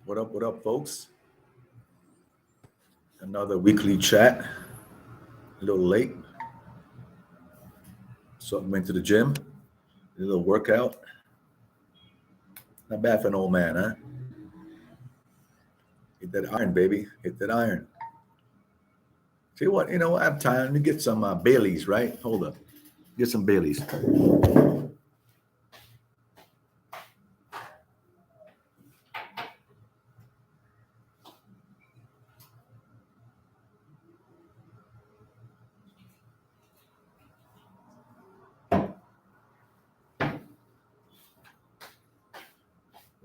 What up, folks? Another weekly chat. A little late. So I went to the gym. A little workout. Not bad for an old man, huh? Hit that iron, baby. Hit that iron. See what? I have time. Let me get some Baileys, right? Hold up. Get some Baileys.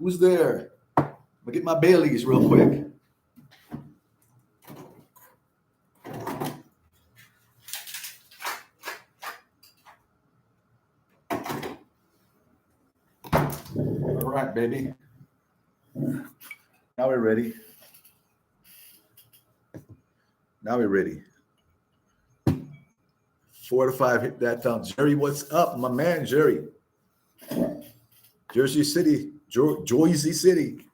Who's there? I'm gonna get my Baileys real quick. All right, baby. Now we're ready. Now we're ready. 4 to 5, hit that thumb. Jerry, what's up? My man, Jerry. Jersey City, Jersey City.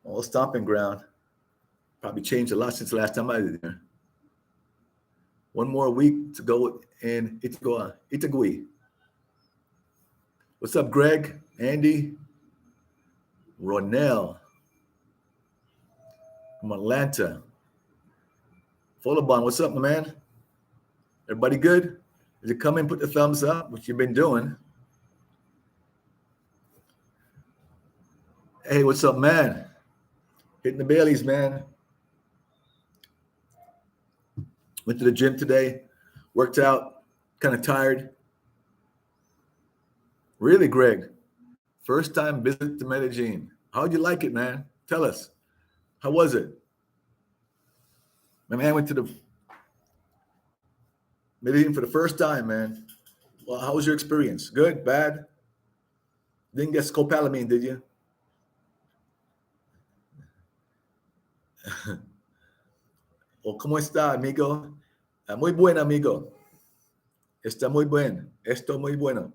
All stomping ground. Probably changed a lot since the last time I was there. One more week to go in Itagüí. What's up, Greg, Andy, Ronell from Atlanta. Folabon, what's up, my man? Everybody good? Did you come in, put the thumbs up, what you've been doing? Hey, what's up, man? Hitting the Baileys, man. Went to the gym today, worked out, kind of tired. Really, Greg? First time visit to Medellin. How'd you like it, man? Tell us. How was it? My man went to the Medellin for the first time, man. Well, how was your experience? Good? Bad? Didn't get scopolamine, did you? O, ¿cómo está, amigo? Muy bueno, amigo. Está muy bueno. Esto muy bueno.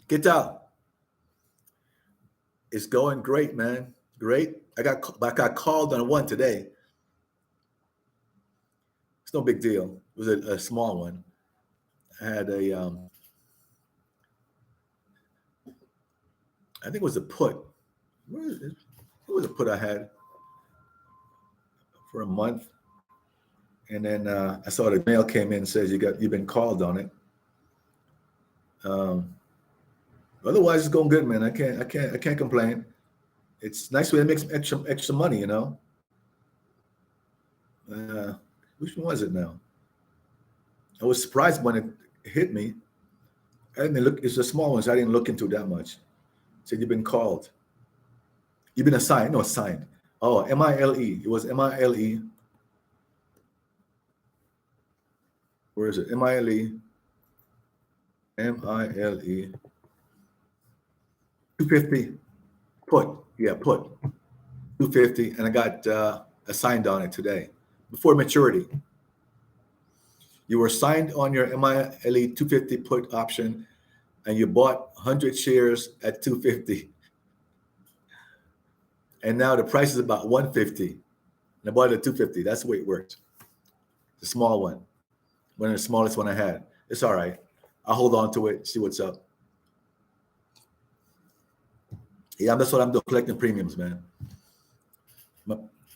¿Qué tal? It's going great, man. Great. I got called on one today. It's no big deal. It was a small one. I had I think it was a put. It was a put I had for a month. And then I saw the mail came in and says you've been called on it. Otherwise, it's going good, man. I can't complain. It's nice way to make some extra money, Which one was it now? I was surprised when it hit me. I didn't look. It's a small one, so I didn't look into it that much. It said you've been called. You've been assigned. No, assigned. Oh, M-I-L-E. It was M-I-L-E. Where is it? M-I-L-E. M-I-L-E. 250 put. Yeah, put. 250, and I got assigned on it today before maturity. You were signed on your MILE 250 put option, and you bought 100 shares at 250. And now the price is about 150. And I bought it at 250. That's the way it works. The small one. One of the smallest one I had. It's all right. I'll hold on to it, see what's up. Yeah, that's what I'm doing, collecting premiums, man.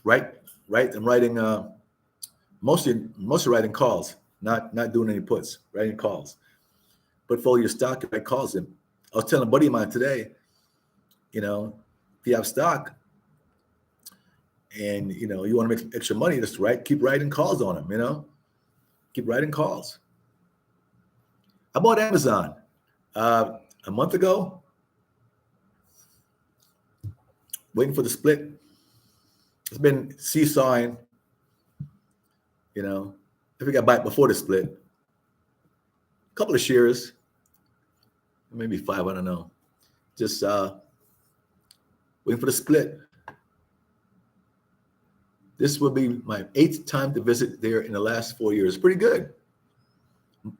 Right? I'm writing mostly writing calls, not doing any puts, writing calls. Portfolio stock, I calls him. I was telling a buddy of mine today, if you have stock and you want to make some extra money, just keep writing calls on them, keep writing calls. I bought Amazon a month ago, waiting for the split. It's been seesawing, I think I buy it before the split. A couple of shares, maybe 5, I don't know. Just waiting for the split. This will be my 8th time to visit there in the last 4 years. Pretty good.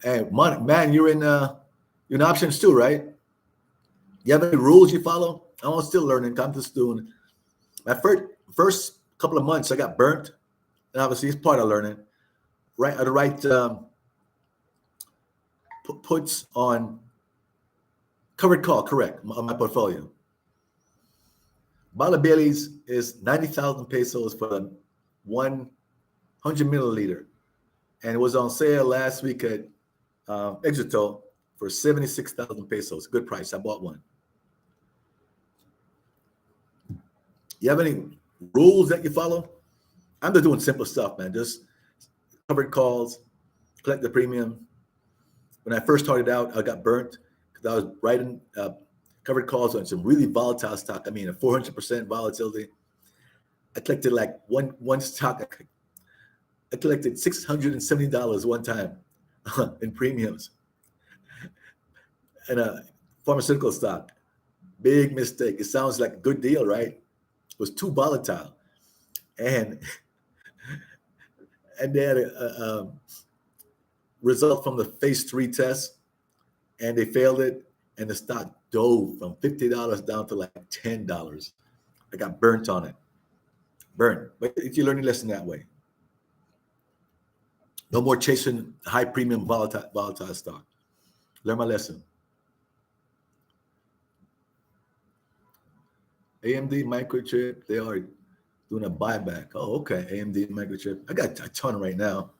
Hey, man, you're in options too, right? You have any rules you follow? I'm still learning. I'm just doing my first couple of months. I got burnt, and obviously it's part of learning. Right, the right puts on covered call, correct, on my portfolio. Bottle of Bailey's is 90,000 pesos for the 100 milliliter, and it was on sale last week at Exito for 76,000 pesos. Good price. I bought one. You have any rules that you follow? I'm just doing simple stuff, man. Just covered calls, collect the premium. When I first started out, I got burnt because I was writing covered calls on some really volatile stock. I mean, a 400% volatility. I collected like one stock. I collected $670 one time in premiums, and a pharmaceutical stock. Big mistake. It sounds like a good deal, right? It was too volatile, and they had a result from the phase 3 test, and they failed it, and the stock dove from $50 down to like $10. I got burnt on it. Burnt. But if you learn your lesson that way, no more chasing high premium volatile stock. Learn my lesson. AMD microchip, they are doing a buyback. Oh, okay. AMD microchip. I got a ton right now.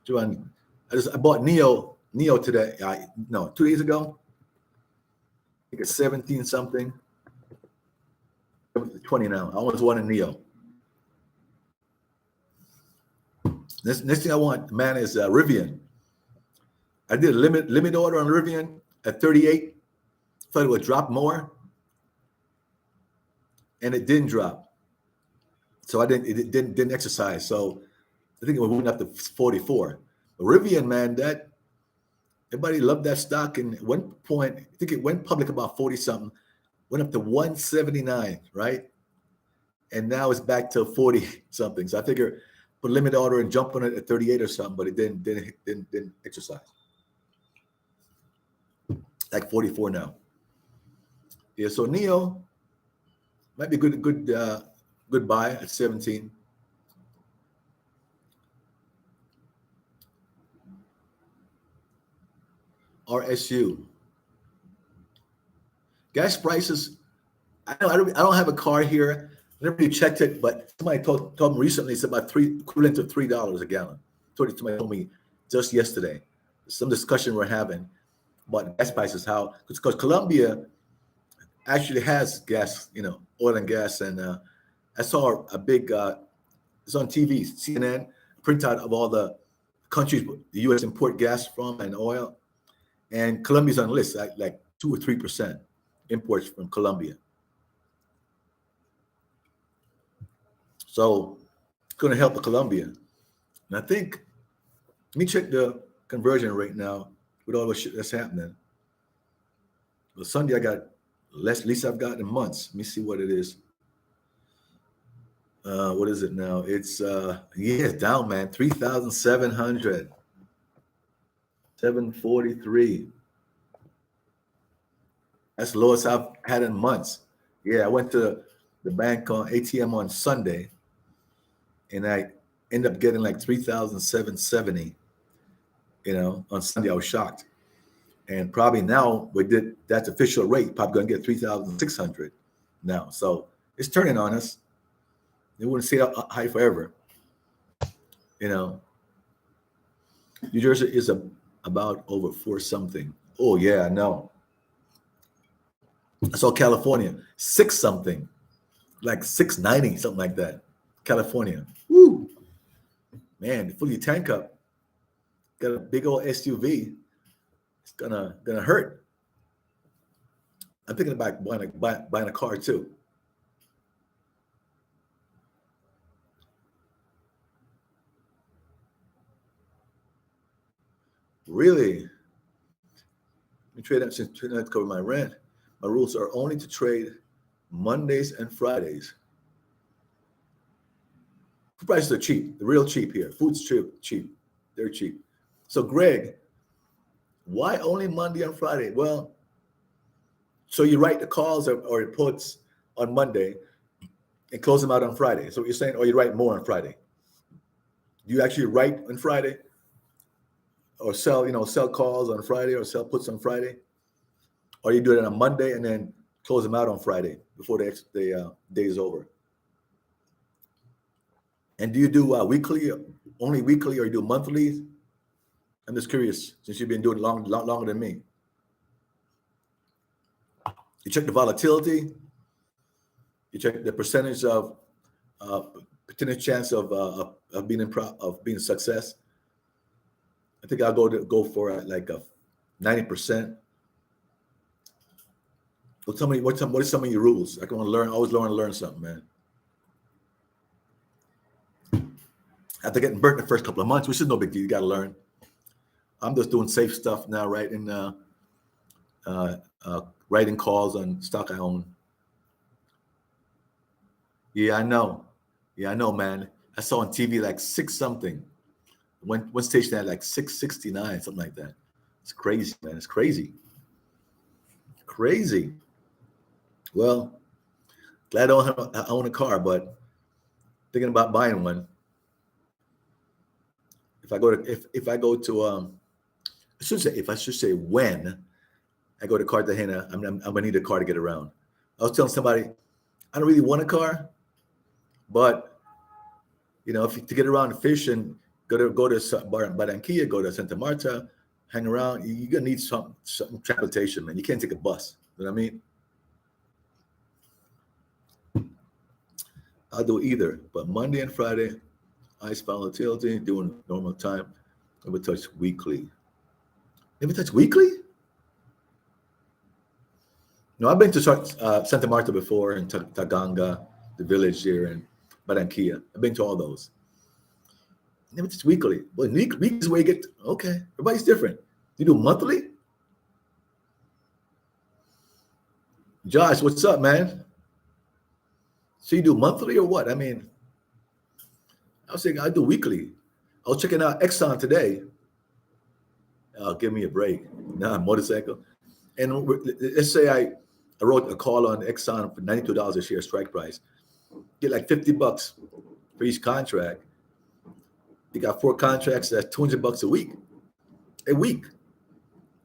I bought Neo today. 2 days ago. I think it's 17 something. 20 now. I almost want a Neo. Next thing I want, man, is Rivian. I did a limit order on Rivian at 38. Thought it would drop more, and it didn't drop. So it didn't exercise. So I think it went up to 44. Rivian, man, that everybody loved that stock. And at one point, I think it went public about 40 something, went up to 179, right? And now it's back to 40 something. So I figure put a limit order and jump on it at 38 or something, but it didn't exercise. Like 44 now. Yeah, so Neo might be good buy at 17. RSU. Gas prices. I don't have a car here. I never really checked it, but somebody told me recently it's about equivalent to $3 a gallon. Somebody told me just yesterday. Some discussion we're having about gas prices, how because Colombia actually has gas, oil and gas, and I saw a big it's on TV, CNN, printout of all the countries the U.S. import gas from and oil, and Colombia's on the list, like 2 or 3% imports from Colombia. So it's going to help Colombia. And I think, let me check the conversion rate now with all the shit that's happening. Well, Sunday I got least I've gotten in months. Let me see what it is. What is it now? It's it's down, man. 3,700. 743. That's the lowest I've had in months. Yeah, I went to the bank on ATM on Sunday, and I ended up getting like 3,770. On Sunday I was shocked, and probably now that's official rate. Probably gonna get 3,600 now. So it's turning on us. They wouldn't stay up high forever. New Jersey is about over 4 something. Oh yeah, I know. I saw California 6 something, like 690, something like that. California, woo, man, fully tank up. Got a big old SUV. It's gonna hurt. I'm thinking about buying a car too. Really? Let me trade that since I have to cover my rent. My rules are only to trade Mondays and Fridays. Food prices are cheap. They're real cheap here. Food's cheap. They're cheap. So Greg, why only Monday and Friday? Well, So you write the calls or puts on Monday and close them out on Friday. So what you're saying, or you write more on Friday. Do you actually write on Friday, or sell calls on Friday, or sell puts on Friday, or you do it on a Monday and then close them out on Friday before the day is over? And do you do weekly, only weekly, or you do monthly? I'm just curious, since you've been doing it longer than me. You check the volatility. You check the percentage of percentage chance of being a success. I think I'll go for like a 90%. Well, tell me what are some of your rules? I can want to learn. Always learn something, man. After getting burnt the first couple of months, which is no big deal. You got to learn. I'm just doing safe stuff now, writing calls on stock I own. Yeah, I know. Yeah, I know, man. I saw on TV like 6 something. One station had like 669, something like that. It's crazy, man. It's crazy. Crazy. Well, glad I don't own a car, but thinking about buying one. If I go to I should say when I go to Cartagena, I'm gonna need a car to get around. I was telling somebody I don't really want a car, but to get around and fish and go to Barranquilla, go to Santa Marta, hang around, you're gonna need some transportation, man. You can't take a bus. You know what I mean? I'll do either, but Monday and Friday, ice volatility, doing normal time. Never touch weekly. Never touch weekly? No, I've been to Santa Marta before, and Taganga, the village here, and Barranquilla. I've been to all those. Never touch weekly. Well, week is where you get, okay, everybody's different. You do monthly? Josh, what's up, man? So you do monthly or what? I mean, I was saying I do weekly. I was checking out Exxon today. Give me a break. Nah, motorcycle. And let's say I wrote a call on Exxon for $92 a share strike price. Get like $50 for each contract. You got 4 contracts, that's $200 a week. A week.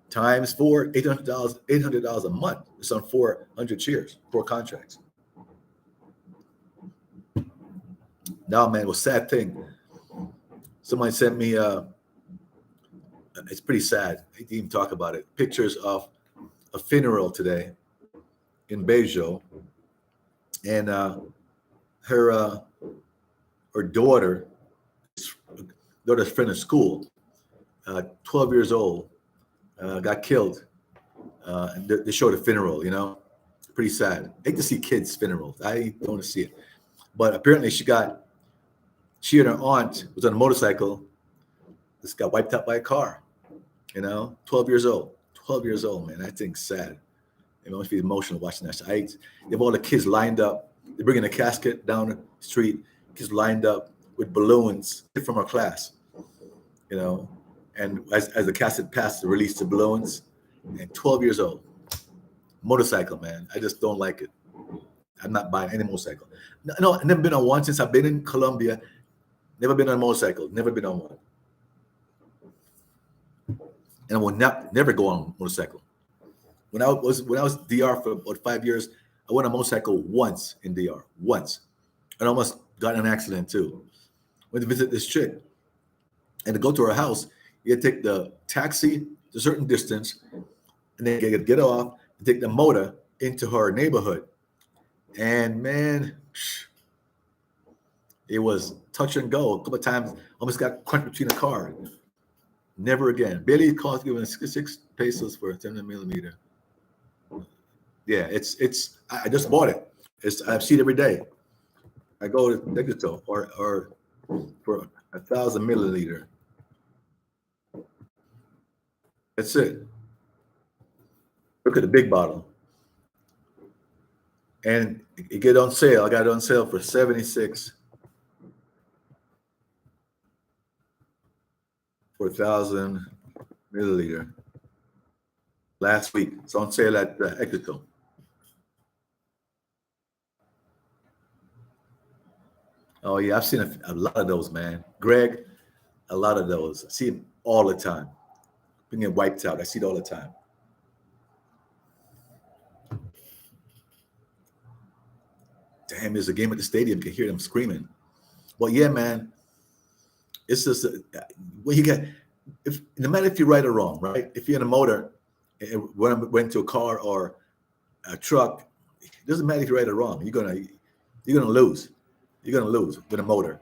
Times 4, $800 a month. It's on 400 shares, 4 contracts. Now, man, it was a sad thing. Somebody sent me it's pretty sad. I didn't even talk about it. Pictures of a funeral today in Bejo, and her daughter's friend of school, 12 years old, got killed. And they showed a funeral. Pretty sad. I hate to see kids' funerals. I don't want to see it. But apparently, she and her aunt was on a motorcycle. This got wiped out by a car. 12 years old. 12 years old, man. I think sad. It must be emotional watching that. They have all the kids lined up. They're bringing a casket down the street. Kids lined up with balloons from our class. And as the casket passed, they released the balloons. And 12 years old. Motorcycle, man. I just don't like it. I'm not buying any motorcycle. No, I've never been on one since I've been in Colombia. Never been on a motorcycle. Never been on one. And I will never go on a motorcycle. When I was DR for about 5 years, I went on a motorcycle once in DR. Once. And almost got in an accident too. Went to visit this chick. And to go to her house, you had to take the taxi to a certain distance, and then you get off and take the motor into her neighborhood. And man, it was touch and go. A couple of times, almost got caught between a car. Never again. Barely cost giving 6 pesos for a 10 millimeter. Yeah, I just bought it. I see it every day. I go to Mexico or for 1,000 milliliter. That's it. Look at the big bottle. And you get on sale. I got it on sale for 76 for 1,000 milliliter. Last week. It's on sale at Mexico. Oh yeah, I've seen a lot of those, man. Greg, a lot of those. I see them all the time. Being wiped out. I see it all the time. Damn, there's a game at the stadium. You can hear them screaming. Well, yeah, man. It's just well, you get if no matter if you're right or wrong, right? If you're in a motor, went to a car or a truck, it doesn't matter if you're right or wrong. You're gonna lose. You're gonna lose with a motor.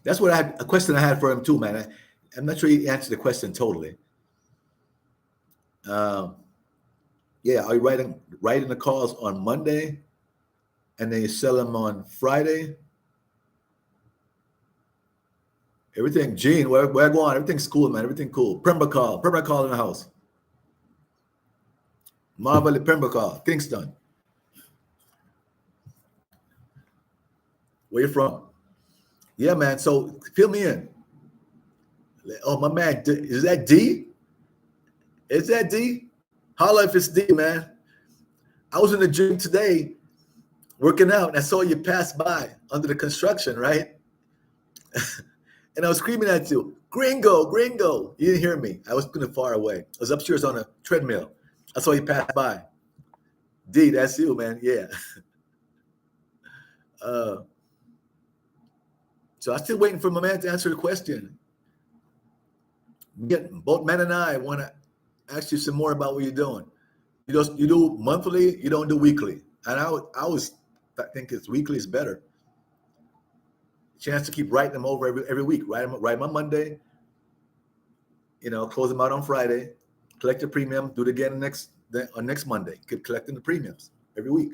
That's what a question I had for him too, man. I'm not sure he answered the question totally. Um, yeah, are you writing the calls on Monday, and then you sell them on Friday? Everything, Gene, where I go on? Everything's cool, man. Everything cool. Pemba call in the house. Marvel Pemba call, Kingston. Where you from? Yeah, man. So fill me in. Oh, my man, is that D? Is that D? Holla if it's D, man. I was in the gym today working out, and I saw you pass by under the construction, right? And I was screaming at you, Gringo, Gringo. You didn't hear me. I was kind of far away. I was upstairs on a treadmill. I saw you pass by. D, that's you, man. Yeah. So I'm still waiting for my man to answer the question. Both men and I want to ask you some more about what you're doing. You do monthly, you don't do weekly. And I think it's weekly is better. Chance to keep writing them over every week. Write them on Monday. Close them out on Friday. Collect the premium. Do it again on next Monday. Keep collecting the premiums every week.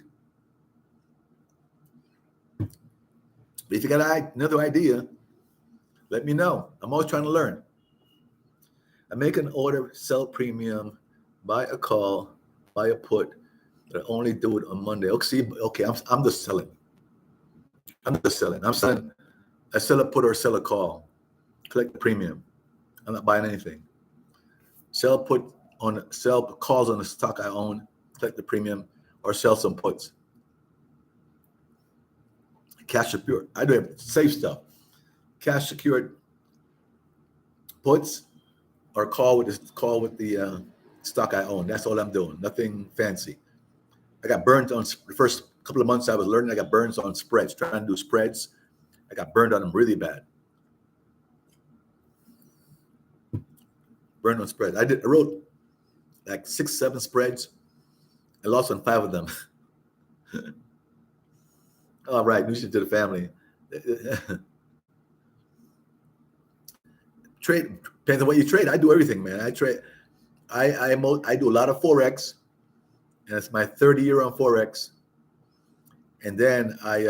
But if you got another idea, let me know. I'm always trying to learn. I make an order, sell premium, buy a call, buy a put, but I only do it on Monday. Okay, I'm just selling. I sell a put or sell a call, collect the premium. I'm not buying anything. Sell calls on the stock I own, collect the premium, or sell some puts. Cash secured. I do have safe stuff. Cash secured puts or call with the stock I own. That's all I'm doing. Nothing fancy. I got burned on the first couple of months I was learning. I got burned on spreads, trying to do spreads. I got burned on them really bad. Burned on spreads. I wrote like 6, 7 spreads. I lost on 5 of them. All right, news to the family. Trade depends on what you trade. I do everything, man. I trade. I do a lot of forex, and it's my 3rd year on forex. And then I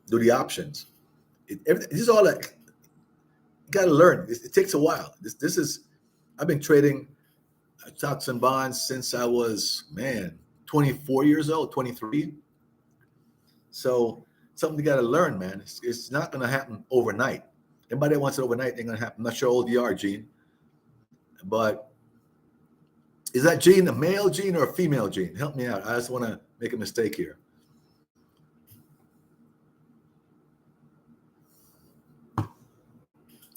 do the options. This is all like you got to learn. It takes a while. I've been trading stocks and bonds since I was 24 years old, 23. So something you got to learn, man. It's not going to happen overnight. Anybody that wants it overnight, ain't going to happen. I'm not sure how old you are, Gene. But is that Gene a male Gene or a female Gene? Help me out. I just want to make a mistake here.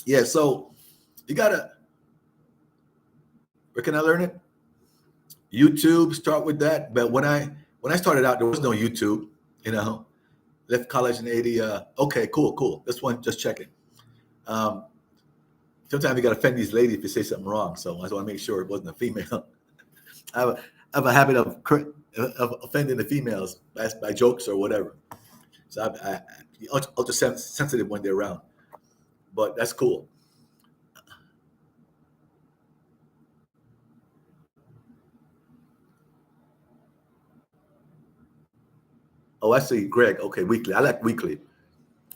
Yeah, so you got to, where can I learn it? YouTube, start with that. But when I started out, there was no YouTube, left college in 80. Okay, cool. This one, just checking. Sometimes you got to offend these ladies if you say something wrong. So I just want to make sure it wasn't a female. I have a habit of offending the females by jokes or whatever. So I'm ultra sensitive when they're around. But that's cool. Oh, I see, Greg. Okay, weekly. I like weekly.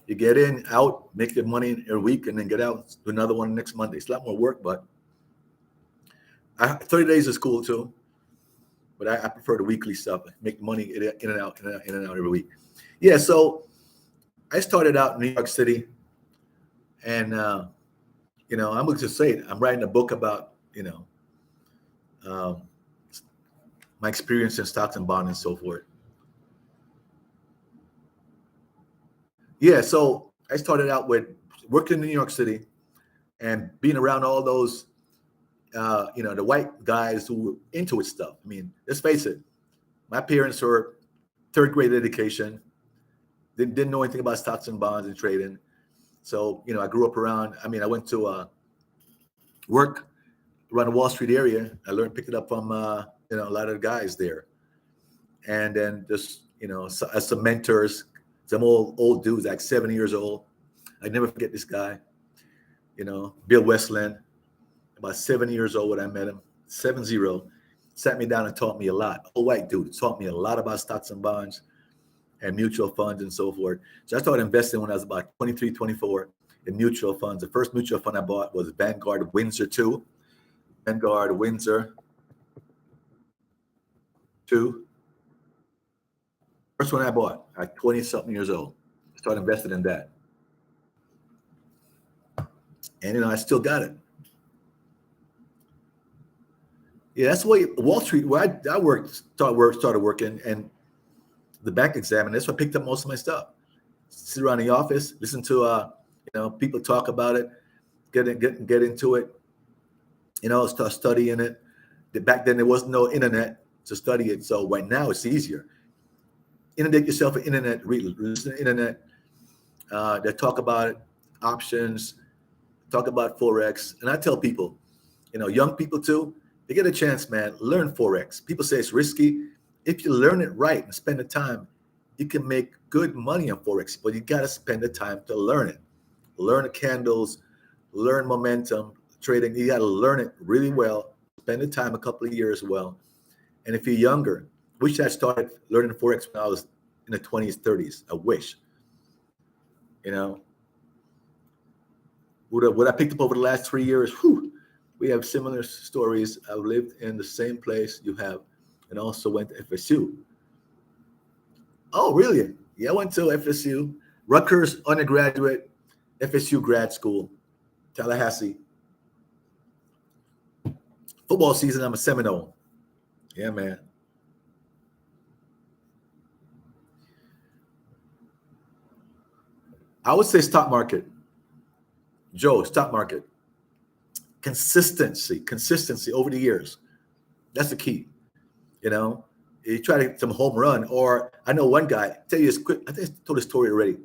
You get in, out, make your money in a week, and then get out, do another one next Monday. It's a lot more work, but 30 days is cool too. But I prefer the weekly stuff. Make money in and out every week. Yeah, so I started out in New York City, and I'm going to say it. I'm writing a book about my experience in stocks and bonds and so forth. Yeah, so I started out with working in New York City and being around all those, the white guys who were into it stuff. I mean, let's face it, my parents were third grade education, didn't know anything about stocks and bonds and trading. So, I grew up around, I went to work around the Wall Street area. I picked it up from, a lot of the guys there. And then just, as some mentors, some old dudes, like 70 years old. I never forget this guy, Bill Westland, about 7 years old when I met him, 7-0, sat me down and taught me a lot. Old white dude taught me a lot about stocks and bonds and mutual funds and so forth. So I started investing when I was about 23, 24 in mutual funds. The first mutual fund I bought was Vanguard Windsor 2. Vanguard Windsor 2. First one I bought at 20-something years old. I started investing in that. And, I still got it. Yeah, that's the way Wall Street, where I worked, started working, and the bank exam, and that's what picked up most of my stuff. Sit around the office, listen to people talk about it, get into it, start studying it. Back then there was no internet to study it, so right now it's easier. Inundate yourself with internet, listen to internet. They talk about it, options, talk about Forex, and I tell people, young people too, they get a chance, man, learn Forex. People say it's risky. If you learn it right and spend the time, you can make good money on Forex, but you got to spend the time to learn it. Learn the candles, learn momentum trading. You got to learn it really well, spend the time, a couple of years well. And if you're younger, wish I started learning Forex when I was in the 20s, 30s. I wish. What I picked up over the last 3 years, we have similar stories. I've lived in the same place you have, and also went to FSU. Oh, really? Yeah, I went to FSU, Rutgers undergraduate, FSU grad school, Tallahassee. Football season, I'm a Seminole. Yeah, man. I would say stock market. Joe, stock market. Consistency over the years. That's the key. You try to get some home run, or I know one guy, tell you this quick, I think I told this story already.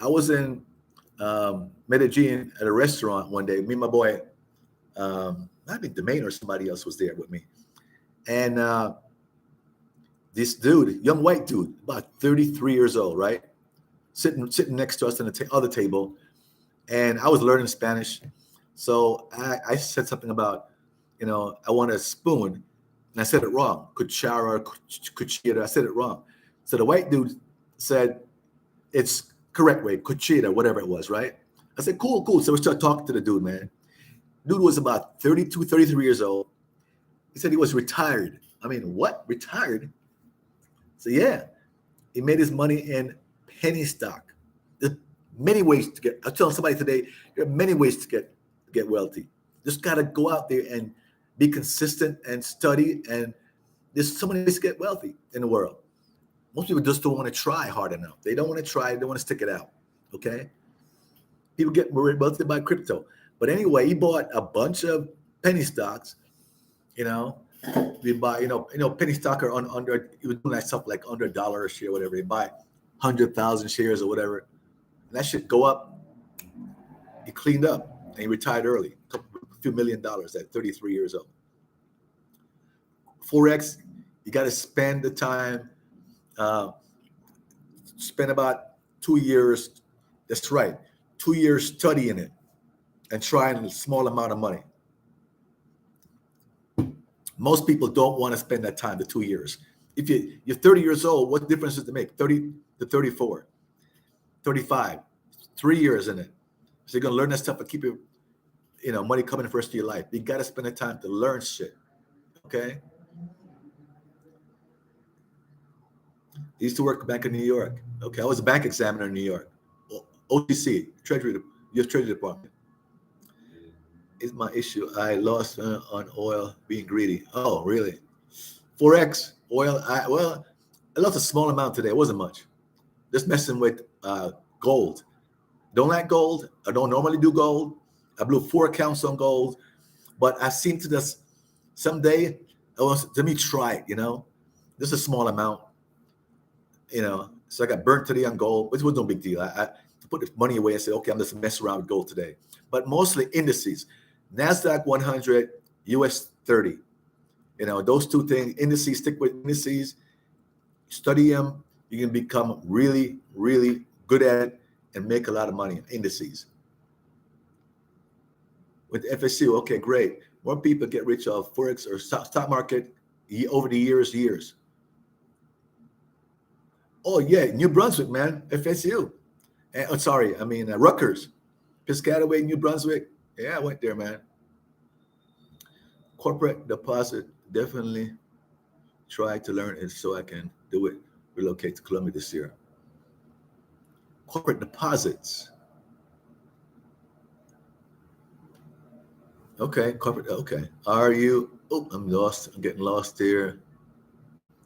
I was in Medellin at a restaurant one day. Me and my boy, I think Domain or somebody else was there with me. And this dude, young white dude, about 33 years old, right? Sitting next to us on the other table. And I was learning Spanish. So I said something about, I want a spoon. And I said it wrong. Cuchara, cuchara. I said it wrong. So the white dude said, it's correct way, cuchara, whatever it was, right? I said, cool. So we started talking to the dude, man. Dude was about 32, 33 years old. He said he was retired. I mean, what? Retired? So yeah, he made his money in penny stock. There's many ways to get, I was telling somebody today, there are many ways to get wealthy. Just got to go out there and be consistent and study. And there's so many ways to get wealthy in the world. Most people just don't want to try hard enough. They don't want to try. They don't want to stick it out. Okay. People get wealthy by crypto. But anyway, he bought a bunch of penny stocks. We buy, penny stock are under, he was doing that stuff like under $1 a share, whatever. He buy 100,000 shares or whatever. And that should go up. He cleaned up and he retired early, a few $1 million at 33 years old. Forex, you got to spend the time, spend about 2 years. That's right. 2 years studying it and trying a small amount of money. Most people don't want to spend that time, the 2 years. If you're 30 years old, what difference does it make? 30 to 34, 35, 3 years in it. So you're going to learn that stuff and keep your money coming for the rest of your life. You got to spend the time to learn shit. Okay? I used to work back in New York. Okay, I was a bank examiner in New York. OTC, U.S. Treasury Department. Is my issue. I lost on oil being greedy. Oh, really? Forex, oil. I lost a small amount today. It wasn't much. Just messing with gold. Don't like gold. I don't normally do gold. I blew 4 accounts on gold, but I seem to just someday let me try it. Just a small amount. So I got burnt today on gold, which was no big deal. I put the money away and said, okay, I'm just messing around with gold today. But mostly indices, NASDAQ 100, US 30. Those two things, indices, stick with indices, study them. You can become really, really good at it and make a lot of money in indices. With FSU, okay, great. More people get rich off Forex or stock market over the years. Oh, yeah, New Brunswick, man, FSU. Rutgers, Piscataway, New Brunswick. Yeah, I went there, man. Corporate deposit, definitely try to learn it so I can do it. Relocate to Columbia this year. Corporate deposits. Okay, corporate. Okay. Are you? Oh, I'm lost. I'm getting lost here.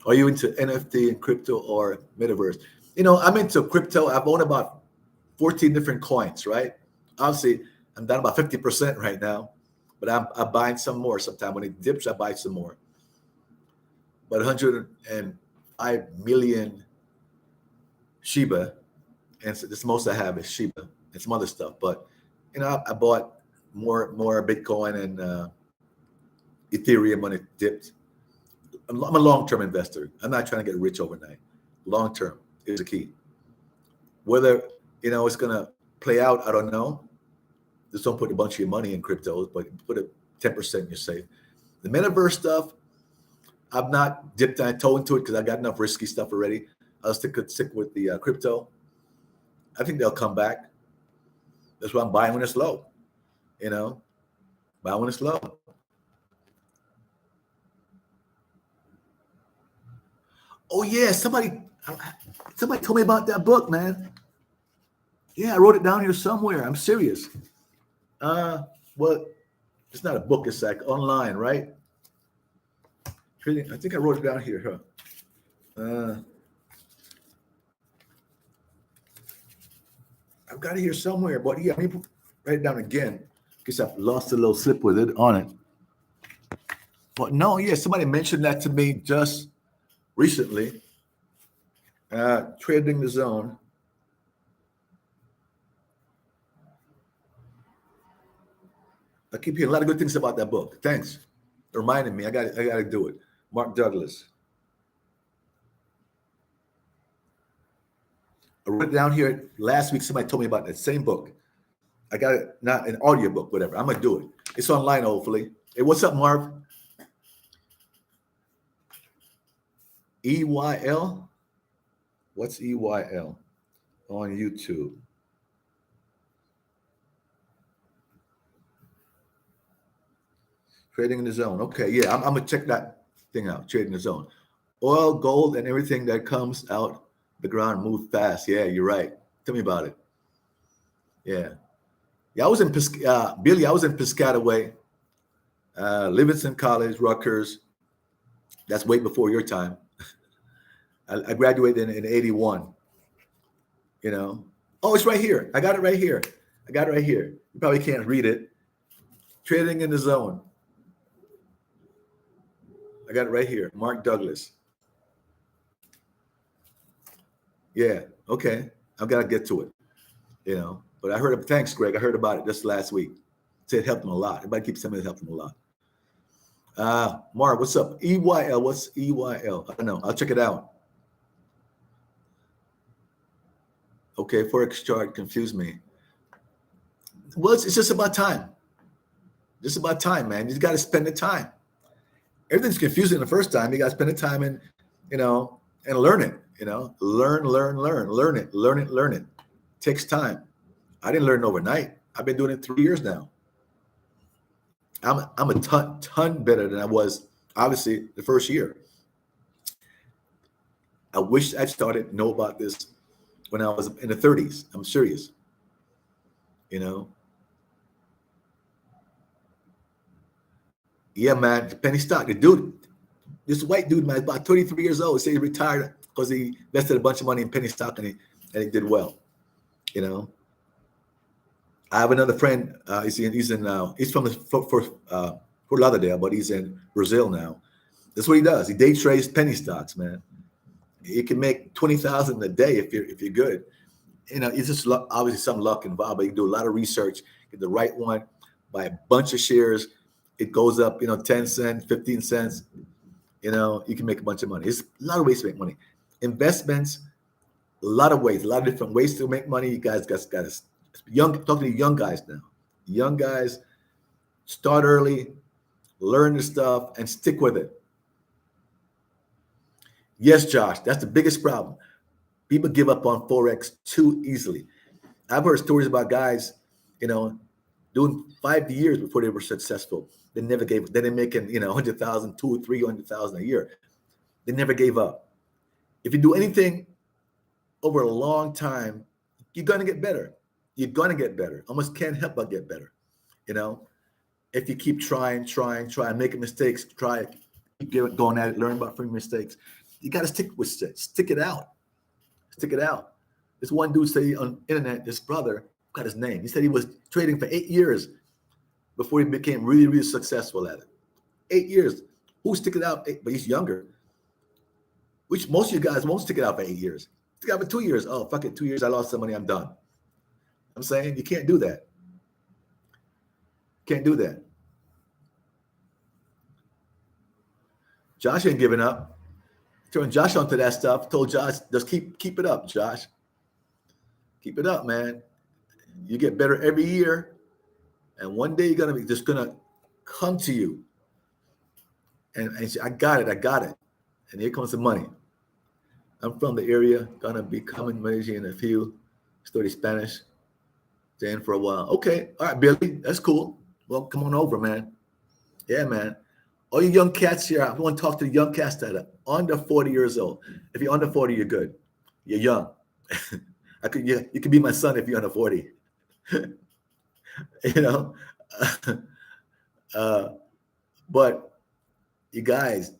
Are you into NFT and crypto or metaverse? I'm into crypto. I've owned about 14 different coins, right? Obviously, I'm down about 50% right now, but I'm buying some more sometime. When it dips, I buy some more. But 105 million Shiba, and so this most I have is Shiba and some other stuff. But I bought more Bitcoin and Ethereum when it dipped. I'm a long-term investor. I'm not trying to get rich overnight. Long-term is the key. Whether it's gonna play out, I don't know. Just don't put a bunch of your money in cryptos, but put a 10% in your safe. The metaverse stuff, I've not dipped my toe into it because I got enough risky stuff already. I'll stick with the crypto. I think they'll come back. That's why I'm buying when it's low. Buy when it's low. Oh yeah, somebody told me about that book, man. Yeah, I wrote it down here somewhere. I'm serious. Well, it's not a book. It's like online, right? I think I wrote it down here. I've got it here somewhere, but yeah, let me write it down again because I've lost a little slip with it on it. But no, yeah, somebody mentioned that to me just recently. Trading the Zone. I keep hearing a lot of good things about that book. Thanks. It reminded me. I got to do it. Mark Douglas. I wrote it down here last week. Somebody told me about that same book. I got it, not an audio book, whatever. I'm going to do it. It's online, hopefully. Hey, what's up, Marv? EYL? What's EYL on YouTube? Trading in the Zone. Okay, yeah, I'm going to check that thing out, Trading the Zone. Oil, gold, and everything that comes out the ground move fast. Yeah, you're right. Tell me about it. Yeah. Yeah, I was in Billy, I was in Piscataway, Livingston College, Rutgers. That's way before your time. I graduated in 81. Oh, it's right here. I got it right here. You probably can't read it. Trading in the Zone. I got it right here. Mark Douglas. Yeah. Okay. I've got to get to it. But I heard of thanks, Greg. I heard about it just last week. Said it helped him a lot. Everybody keeps telling me it helped him a lot. Mark, what's up? EYL. What's EYL? I don't know. I'll check it out. Okay, Forex chart confused me. Well, it's just about time. Just about time, man. You got to spend the time. Everything's confusing the first time. You got to spend the time and learn it. Learn it. Takes time. I didn't learn overnight. I've been doing it 3 years now. I'm a ton better than I was, obviously, the first year. I wish I started to know about this when I was in the 30s. I'm serious. Yeah, man, penny stock. The dude, this white dude, man, about 33 years old, say he retired because he invested a bunch of money in penny stock and he did well. You know, I have another friend. He's from Fort Lauderdale, but he's in Brazil now. That's what he does. He day trades penny stocks, man. He can make 20,000 a day if you're good. You know, it's just obviously some luck involved, but you can do a lot of research, get the right one, buy a bunch of shares. It goes up, 10 cents, 15 cents. You can make a bunch of money. There's a lot of ways to make money. Investments, a lot of ways, a lot of different ways to make money. You guys got to talking to young guys now. Young guys, start early, learn the stuff, and stick with it. Yes, Josh, that's the biggest problem. People give up on Forex too easily. I've heard stories about guys, doing 5 years before they were successful. They never gave up. Then they're making, 100,000, 200,000 or 300,000 a year. They never gave up. If you do anything over a long time, you're going to get better. You're going to get better. Almost can't help but get better. If you keep trying, making mistakes, keep going at it, learn about from mistakes. You got to stick it out. Stick it out. This one dude said on internet, this brother, got his name. He said he was trading for 8 years before he became really, really successful at it. 8 years. Who stick it out? But he's younger. Which most of you guys won't stick it out for 8 years. Stick it out for 2 years. Oh, fuck it. 2 years, I lost some money. I'm done. I'm saying you can't do that. Can't do that. Josh ain't giving up. Turned Josh onto that stuff. Told Josh, just keep it up, Josh. Keep it up, man. You get better every year, and one day you're gonna come to you and say, I got it. And here comes the money. I'm from the area, gonna be coming Malaysia in a few, study Spanish, staying for a while. Okay, all right, Billy, that's cool. Well, come on over, man. Yeah, man. All you young cats here, I want to talk to the young cats that are under 40 years old. If you're under 40, you're good. You're young. You could be my son if you're under 40. But you guys,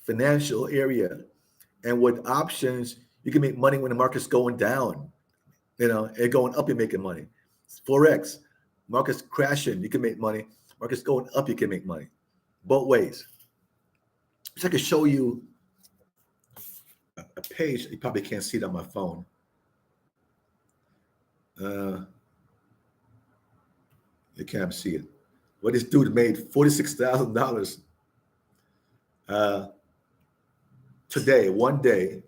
financial area, and with options, you can make money when the market's going down. And going up, you're making money. Forex, market's crashing, you can make money. Market's going up, you can make money. Both ways. So I can show you a page. You probably can't see it on my phone. You can't see it. What this dude made $46,000 today, one day.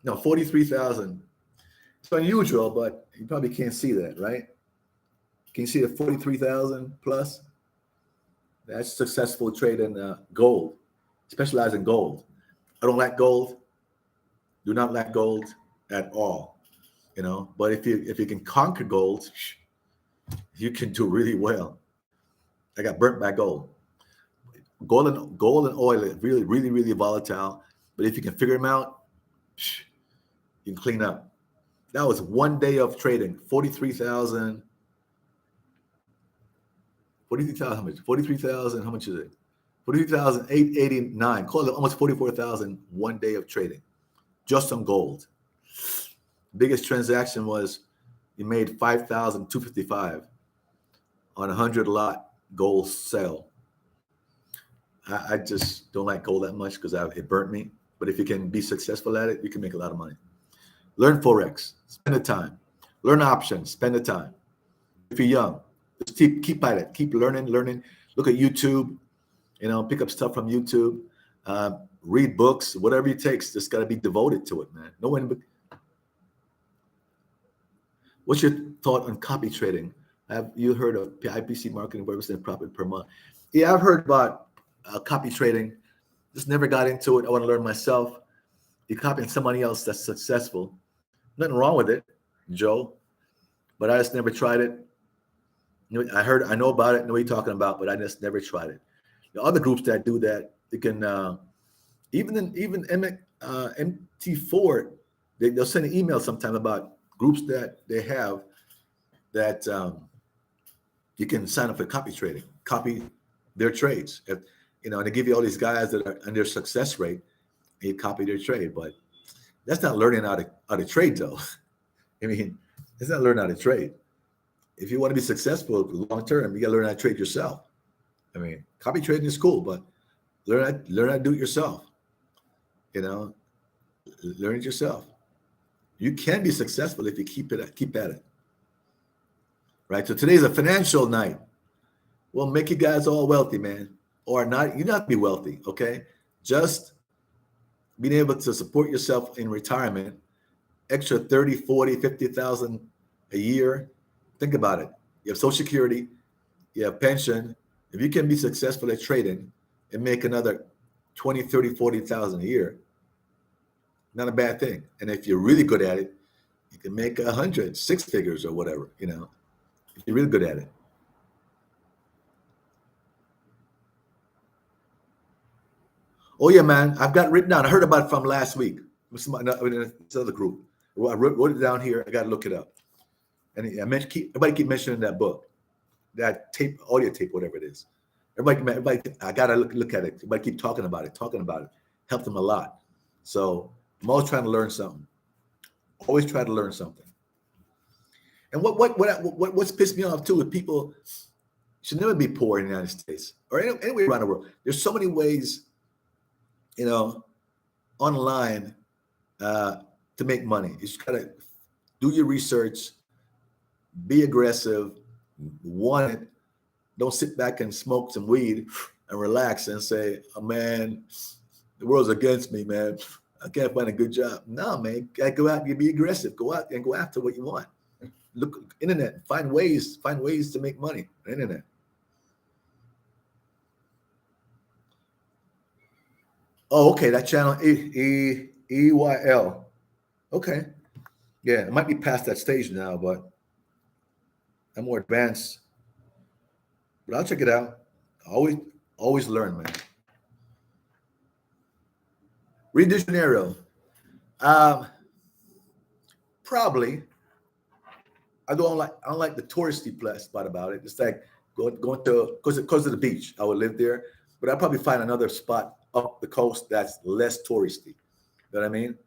No, 43,000. It's unusual, but you probably can't see that, right? Can you see the 43,000 plus? That's successful trade in gold. Specialize in gold. I don't like gold. Do not like gold at all. But if you can conquer gold, you can do really well. I got burnt by gold. Gold and oil are really, really, really volatile. But if you can figure them out, you can clean up. That was one day of trading. 43,000. 43,000, how much? 43,000, how much is it? 43,889. Call it almost 44,000 one day of trading, just on gold. Biggest transaction was you made 5,255 on 100 lot gold sale. I just don't like gold that much because it burnt me. But if you can be successful at it, you can make a lot of money. Learn Forex. Spend the time. Learn options. Spend the time. If you're young, just keep at it. Keep learning. Look at YouTube. Pick up stuff from YouTube. Read books. Whatever it takes. Just got to be devoted to it, man. No one. What's your thought on copy trading? Have you heard of IPC marketing % profit per month? Yeah, I've heard about copy trading. Just never got into it. I want to learn myself. You're copying somebody else that's successful. Nothing wrong with it, Joe. But I just never tried it. I know about it, know what you're talking about, but I just never tried it. The other groups that do that, they can even MT4, they'll send an email sometime about groups that they have that you can sign up for copy trading, copy their trades. And they give you all these guys that are on their success rate, and you copy their trade. But that's not learning how to trade, though. I mean, It's not learn how to trade. If you want to be successful long term, you got to learn how to trade yourself. I mean, copy trading is cool, but learn how to do it yourself. You know, learn it yourself. You can be successful if you keep at it. Right. So today's a financial night. Well, make you guys all wealthy, man, or not. You not be wealthy, okay? Just being able to support yourself in retirement, extra 30, 40, 50,000 a year. Think about it. You have Social Security, you have pension. If you can be successful at trading and make another 20, 30, 40,000 a year, not a bad thing. And if you're really good at it, you can make 100, six figures or whatever, you know, if you're really good at it. Oh yeah, man, I've got it written down. I heard about it from last week with somebody in this other group. I wrote it down here. I got to look it up. And everybody keep mentioning that book, that tape, audio tape, whatever it is. Everybody, I got to look at it. Everybody keep talking about it. Helped them a lot. So I'm always trying to learn something. Always try to learn something. And what's pissed me off too is people should never be poor in the United States or anywhere around the world. There's so many ways, you know, online to make money. You just gotta do your research, be aggressive, want it. Don't sit back and smoke some weed and relax and say, oh man, the world's against me, man. I can't find a good job. No, man, go out and be aggressive. Go out and go after what you want. Look, internet, find ways to make money. Internet. Oh, okay, that channel EYL. Okay, yeah, it might be past that stage now, but I'm more advanced. But I'll check it out. Always learn, man. Rio de Janeiro. Probably. I don't like the touristy spot about it. It's like going to because of the beach. I would live there, but I'd probably find another spot up the coast that's less touristy. You know what I mean?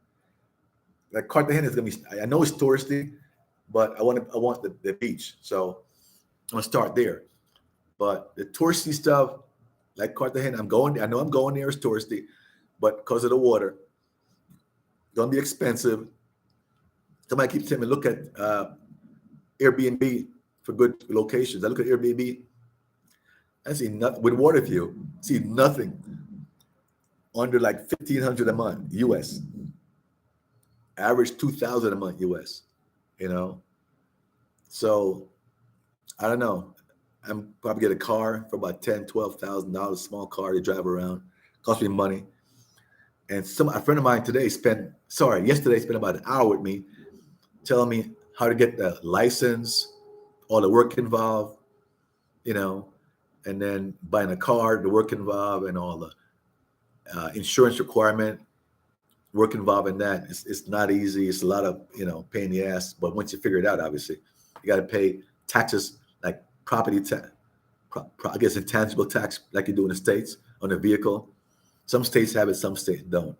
Like Cartagena is gonna be. I know it's touristy, but I want the beach, so I'm gonna start there. But the touristy stuff, like Cartagena, I'm going. I know I'm going there. It's touristy, but because of the water, gonna be expensive. Somebody keeps telling me look at Airbnb for good locations. I look at Airbnb. I see nothing with water view. See nothing under like 1,500 a month US. Average 2,000 a month US. You know, so I don't know. I'm probably get a car for about $10,000-$12,000, small car to drive around. Cost me money. And a friend of mine yesterday spent about an hour with me, telling me how to get the license, all the work involved, you know, and then buying a car, the work involved, and all the insurance requirement, work involved in that. It's not easy. It's a lot of, you know, pain in the ass. But once you figure it out, obviously, you got to pay taxes like property tax, I guess intangible tax, like you do in the States on a vehicle. Some states have it, some states don't.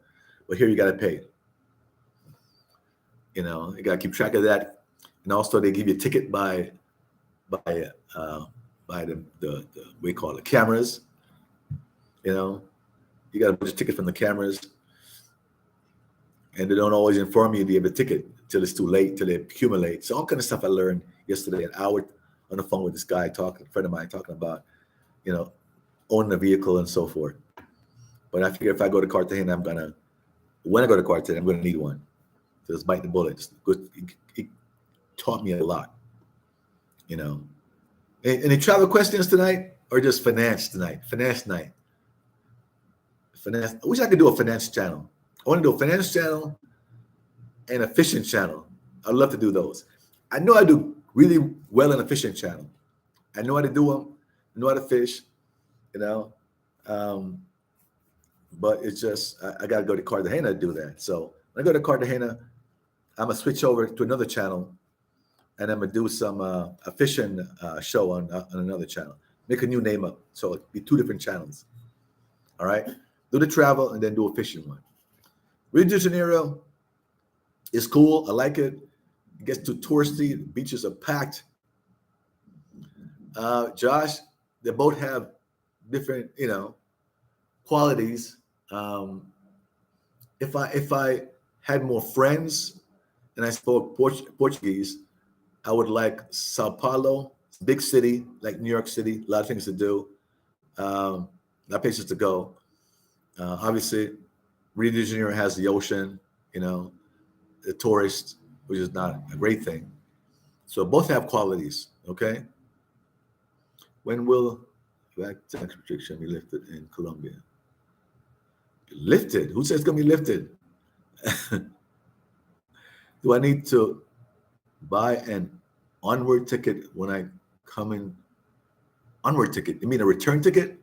But here you got to pay. You know, you got to keep track of that. And also they give you a ticket by the what do you call it, cameras. You know, you got a bunch of tickets from the cameras, and they don't always inform you if you have a ticket till it's too late, till they accumulate. So all kind of stuff I learned yesterday, an hour on the phone with this guy a friend of mine talking about, you know, owning a vehicle and so forth. But I figure if I go to Cartagena, when I go to Cartagena, I'm gonna need one. So just bite the bullet. It taught me a lot, you know. Any travel questions tonight, or just finance tonight? Finance night. Finance. I wish I could do a finance channel. I want to do a finance channel and a fishing channel. I'd love to do those. I know I do really well in a fishing channel. I know how to do them. I know how to fish, you know. But it's just I got to go to Cartagena to do that. So when I go to Cartagena, I'm gonna switch over to another channel, and I'm gonna do some a fishing show on another channel. Make a new name up, so it'll be two different channels. All right, do the travel and then do a fishing one. Rio de Janeiro is cool. I like it. It gets too touristy. The beaches are packed. Josh, they both have different, qualities. Um, if I had more friends and I spoke Portuguese, I would like Sao Paulo, big city like New York City, a lot of things to do, a lot of places to go. Obviously, Rio de Janeiro has the ocean, the tourists, which is not a great thing. So both have qualities. Okay. When will back tax restriction be lifted in Colombia? Lifted? Who says it's gonna be lifted? Do I need to buy an onward ticket when I come in? Onward ticket? You mean a return ticket?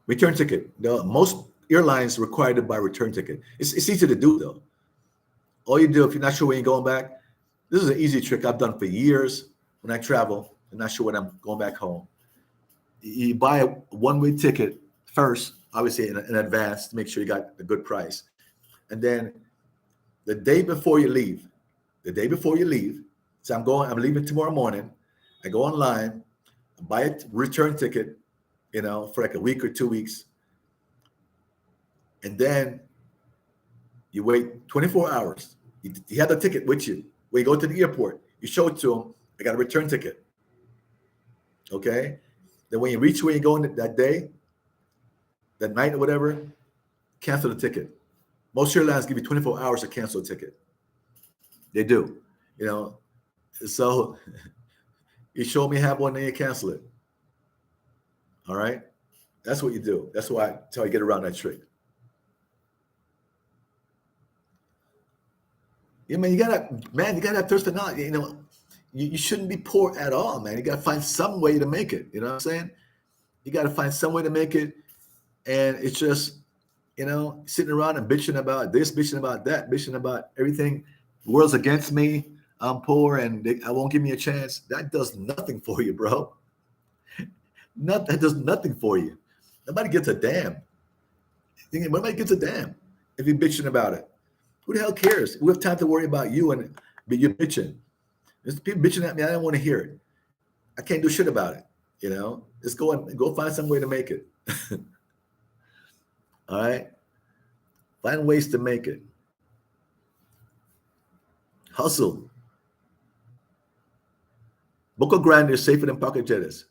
Return ticket. Most airlines require to buy return ticket. It's easy to do though. All you do if you're not sure when you're going back, this is an easy trick I've done for years when I travel. I'm not sure when I'm going back home. You buy a one-way ticket first, obviously in advance to make sure you got a good price. And then the day before you leave, so I'm leaving tomorrow morning. I go online, buy a return ticket, for like a week or 2 weeks. And then you wait 24 hours. You have the ticket with you. When you go to the airport, you show it to them. I got a return ticket. Okay. Then when you reach where you're going that day, that night or whatever, cancel the ticket. Most airlines give you 24 hours to cancel a ticket. They do. So you show me have one, then you cancel it. All right. That's what you do. That's how you get around that trick. Yeah, man, you gotta have thirst for knowledge. You shouldn't be poor at all, man. You gotta find some way to make it. You know what I'm saying? You gotta find some way to make it. And it's just, sitting around and bitching about this, bitching about that, bitching about everything. The world's against me. I'm poor and I won't give me a chance. That does nothing for you, bro. That does nothing for you. Nobody gives a damn. Nobody gives a damn if you're bitching about it. Who the hell cares? We have time to worry about you and you're bitching. There's people bitching at me. I don't want to hear it. I can't do shit about it. Just go find some way to make it. All right. Find ways to make it. Hustle. Boca Grande is safer than Parque Jettis.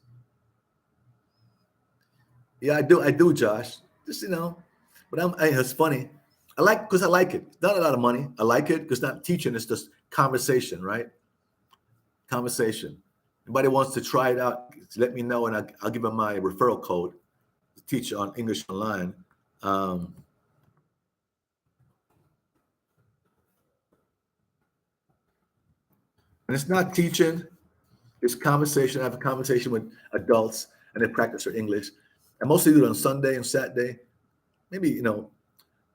Yeah, I do, Josh. Just but it's funny. I like it. It's not a lot of money. I like it because it's not teaching. It's just conversation, right? Conversation. Anybody wants to try it out, let me know, and I'll give them my referral code to teach on English online. And it's not teaching. It's conversation. I have a conversation with adults, and they practice their English. I mostly do it on Sunday and Saturday. Maybe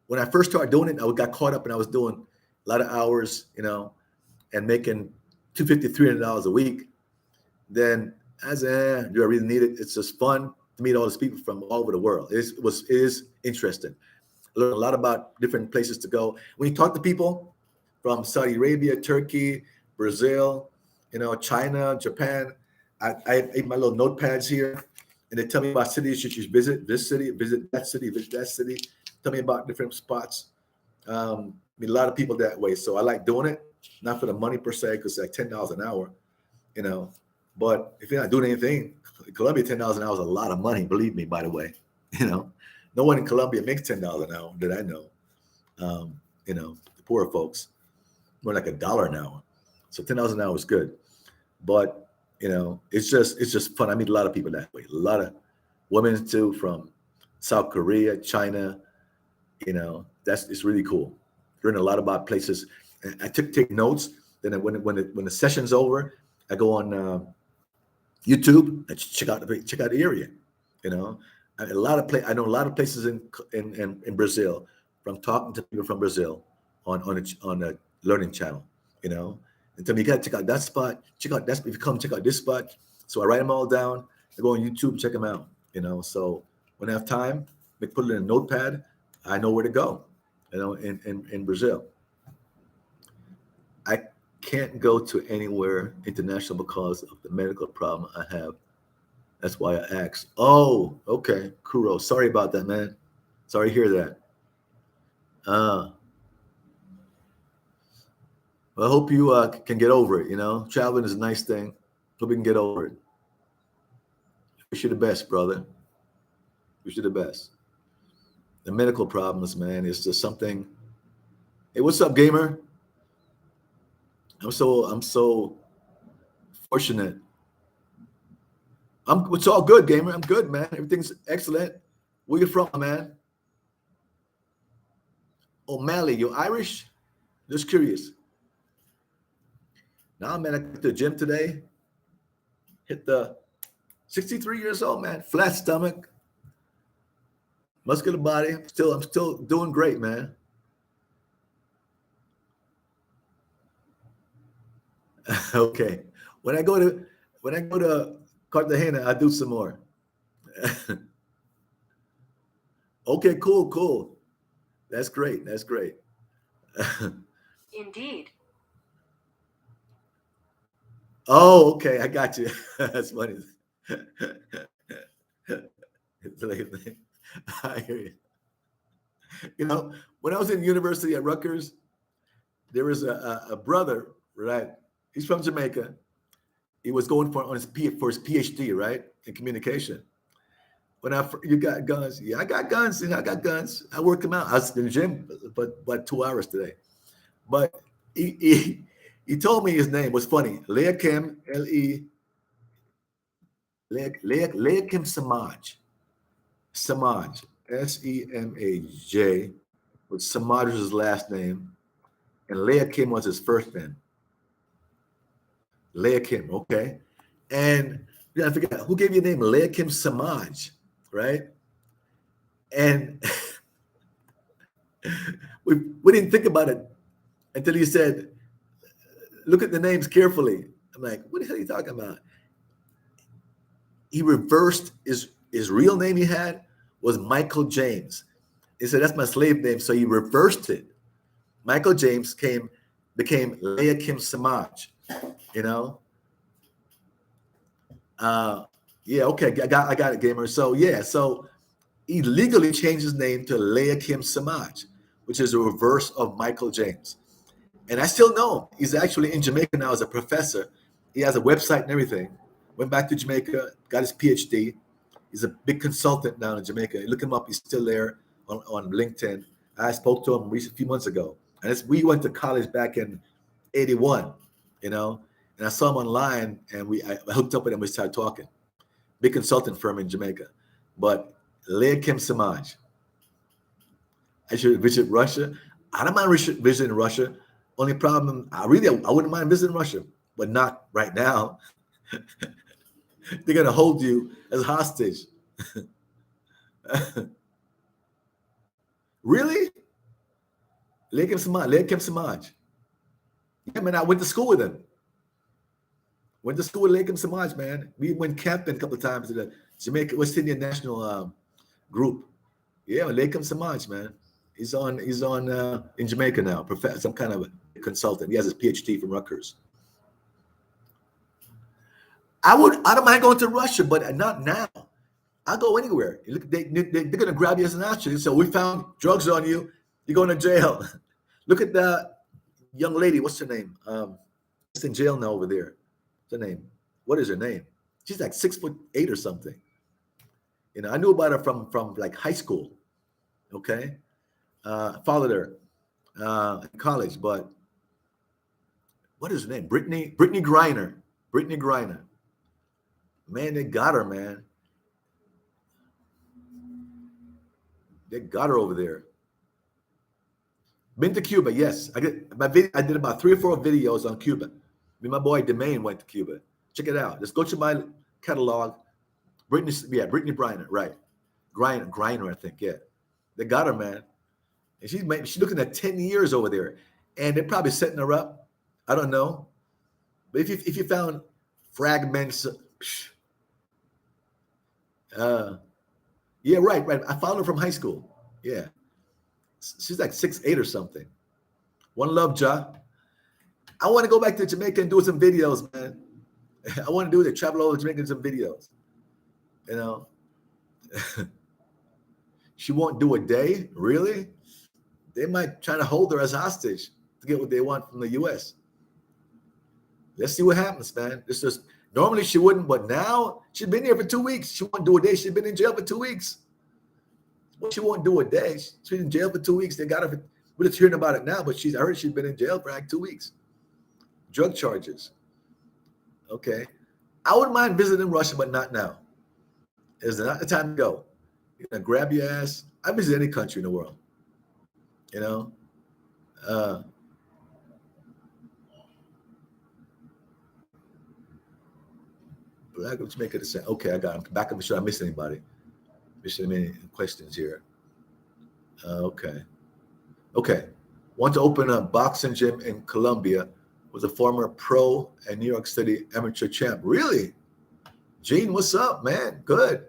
when I first started doing it, I got caught up and I was doing a lot of hours, and making $250, $300 a week. Then I said, do I really need it? It's just fun to meet all these people from all over the world. It is interesting. I learned a lot about different places to go. When you talk to people from Saudi Arabia, Turkey, Brazil, China, Japan, I have my little notepads here, and they tell me about cities you should visit, this city, visit that city, visit that city. Tell me about different spots. Meet a lot of people that way. So I like doing it, not for the money per se, because it's like $10 an hour, But if you're not doing anything, in Colombia, $10 an hour is a lot of money. Believe me, by the way, no one in Colombia makes $10 an hour that I know. The poorer folks, more like $1 an hour. So $10 an hour is good, but it's just fun. I meet a lot of people that way. A lot of women too from South Korea, China. It's really cool. Learn a lot about places. I take notes. Then when the session's over, I go on YouTube and check out the area. I know a lot of places in Brazil from talking to people from Brazil on a learning channel. And tell me, you got to check out that spot. Check out that. If you come, check out this spot. So I write them all down. I go on YouTube, check them out. So when I have time, I put it in a notepad. I know where to go. in Brazil. I can't go to anywhere international because of the medical problem I have. That's why I asked. Oh, okay, Kuro. Sorry about that, man. Sorry to hear that. Uh, well, I hope you can get over it. Traveling is a nice thing. Hope you can get over it. Wish you the best, brother. Wish you the best. The medical problems, man, is just something. Hey, what's up, gamer? I'm so fortunate. It's all good, gamer. I'm good, man. Everything's excellent. Where you from, man? O'Malley, you're Irish? Just curious. Nah, man, I went to the gym today. Hit the 63 years old, man. Flat stomach, muscular body. I'm still doing great, man. Okay. When I go to Cartagena, I do some more. Okay, cool. That's great. Indeed. Oh, okay, I got you. That's funny. I hear you. When I was in university at Rutgers, there was a brother, right? He's from Jamaica. He was going for his PhD, right, in communication. You got guns? Yeah, I got guns. I got guns. I worked them out. I was in the gym, but 2 hours today. But he told me his name was funny. Leakim, Leakim Samaj. Samaj, Semaj, but Samaj was his last name, and Leakim was his first name. Leakim, okay. And I forget who gave you the name Leakim Samaj, right? And we didn't think about it until he said, look at the names carefully. I'm like, what the hell are you talking about? He reversed his real name he had was Michael James. He said, that's my slave name. So he reversed it. Michael James became Leakim Samaj, Yeah, okay, I got it, gamer. So yeah, so he legally changed his name to Leakim Samaj, which is a reverse of Michael James. And I still know him. He's actually in Jamaica now as a professor. He has a website and everything. Went back to Jamaica, got his PhD. He's a big consultant down in Jamaica. Look him up. He's still there on LinkedIn. I spoke to him a few months ago. And we went to college back in 81, and I saw him online, and I hooked up with him. We started talking. Big consulting firm in Jamaica. But Leakim Samaj. I should visit Russia. I don't mind visiting Russia. Only problem, I wouldn't mind visiting Russia, but not right now. They're gonna hold you as hostage. Really? Leakim Samaj. Yeah, man, I went to school with him. Went to school with Leakim Samaj, man. We went camping a couple of times to the Jamaica West Indian National group. Yeah, Leakim Samaj, man. He's on in Jamaica now, some kind of a consultant. He has his PhD from Rutgers. I don't mind going to Russia, but not now. I'll go anywhere. They're going to grab you as an hostage. So we found drugs on you. You're going to jail. Look at the young lady. What's her name? She's in jail now over there. What's her name? What is her name? She's like 6'8" or something. I knew about her from like high school. Okay. Followed her in college, but what is her name? Brittany Griner. Brittany Griner. Man, they got her, man. They got her over there. Been to Cuba, yes. I did about 3 or 4 videos on Cuba. Me and my boy Demain went to Cuba. Check it out. Just go to my catalog. Brittany Griner, right? Griner, I think. Yeah, they got her, man. And she's looking at 10 years over there, and they're probably setting her up. I don't know, but if you found fragments, yeah, right. I followed her from high school. Yeah, She's like 6'8" or something. One love, Ja. I want to go back to Jamaica and do some videos, man. I want to do it. Travel over Jamaica and some videos. You know, she won't do a day. Really? They might try to hold her as hostage to get what they want from the U.S. Let's see what happens, man. This is normally she wouldn't, but now she's been here for 2 weeks. She won't do a day. She's been in jail for 2 weeks. Well, she won't do a day. She's in jail for 2 weeks. They got her. We're just hearing about it now, but I heard she's been in jail for like 2 weeks. Drug charges. Okay. I wouldn't mind visiting Russia, but not now. It's not the time to go. You're gonna grab your ass. I visit any country in the world. You know. Black of Jamaica to say, okay, I got him. Back up, sure I missed anybody. Missing any questions here. Okay. Want to open a boxing gym in Colombia. Was a former pro and New York City amateur champ. Really? Gene, what's up, man? Good.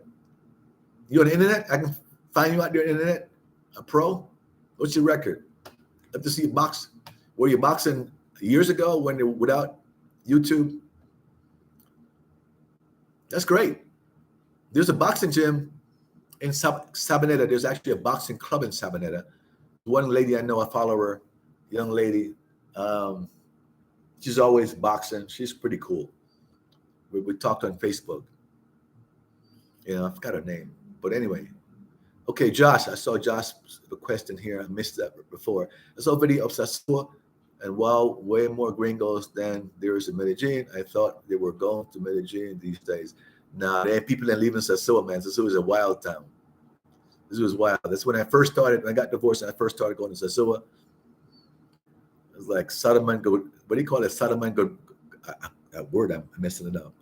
You on the internet? I can find you out there on the internet? A pro? What's your record? Love to see you box. Were you boxing years ago when they without YouTube? That's great. There's a boxing gym in Sabaneta. There's actually a boxing club in Sabaneta. One lady I know, I follow her, young lady. She's always boxing. She's pretty cool. We talked on Facebook. You know, I forgot her name. But anyway. Okay, Josh. I saw Josh, the question here. I missed that before. I saw a video of Sasua, and while way more gringos than there is in Medellin, I thought they were going to Medellin these days. Nah, there ain't people that leaving Sasua, man. Sasua is a wild town. This was wild. That's when I first started. When I got divorced and I first started going to Sasua. It was like Sodom and Gomorrah. What do you call it? Sodom and Gomorrah. That word, I'm messing it up.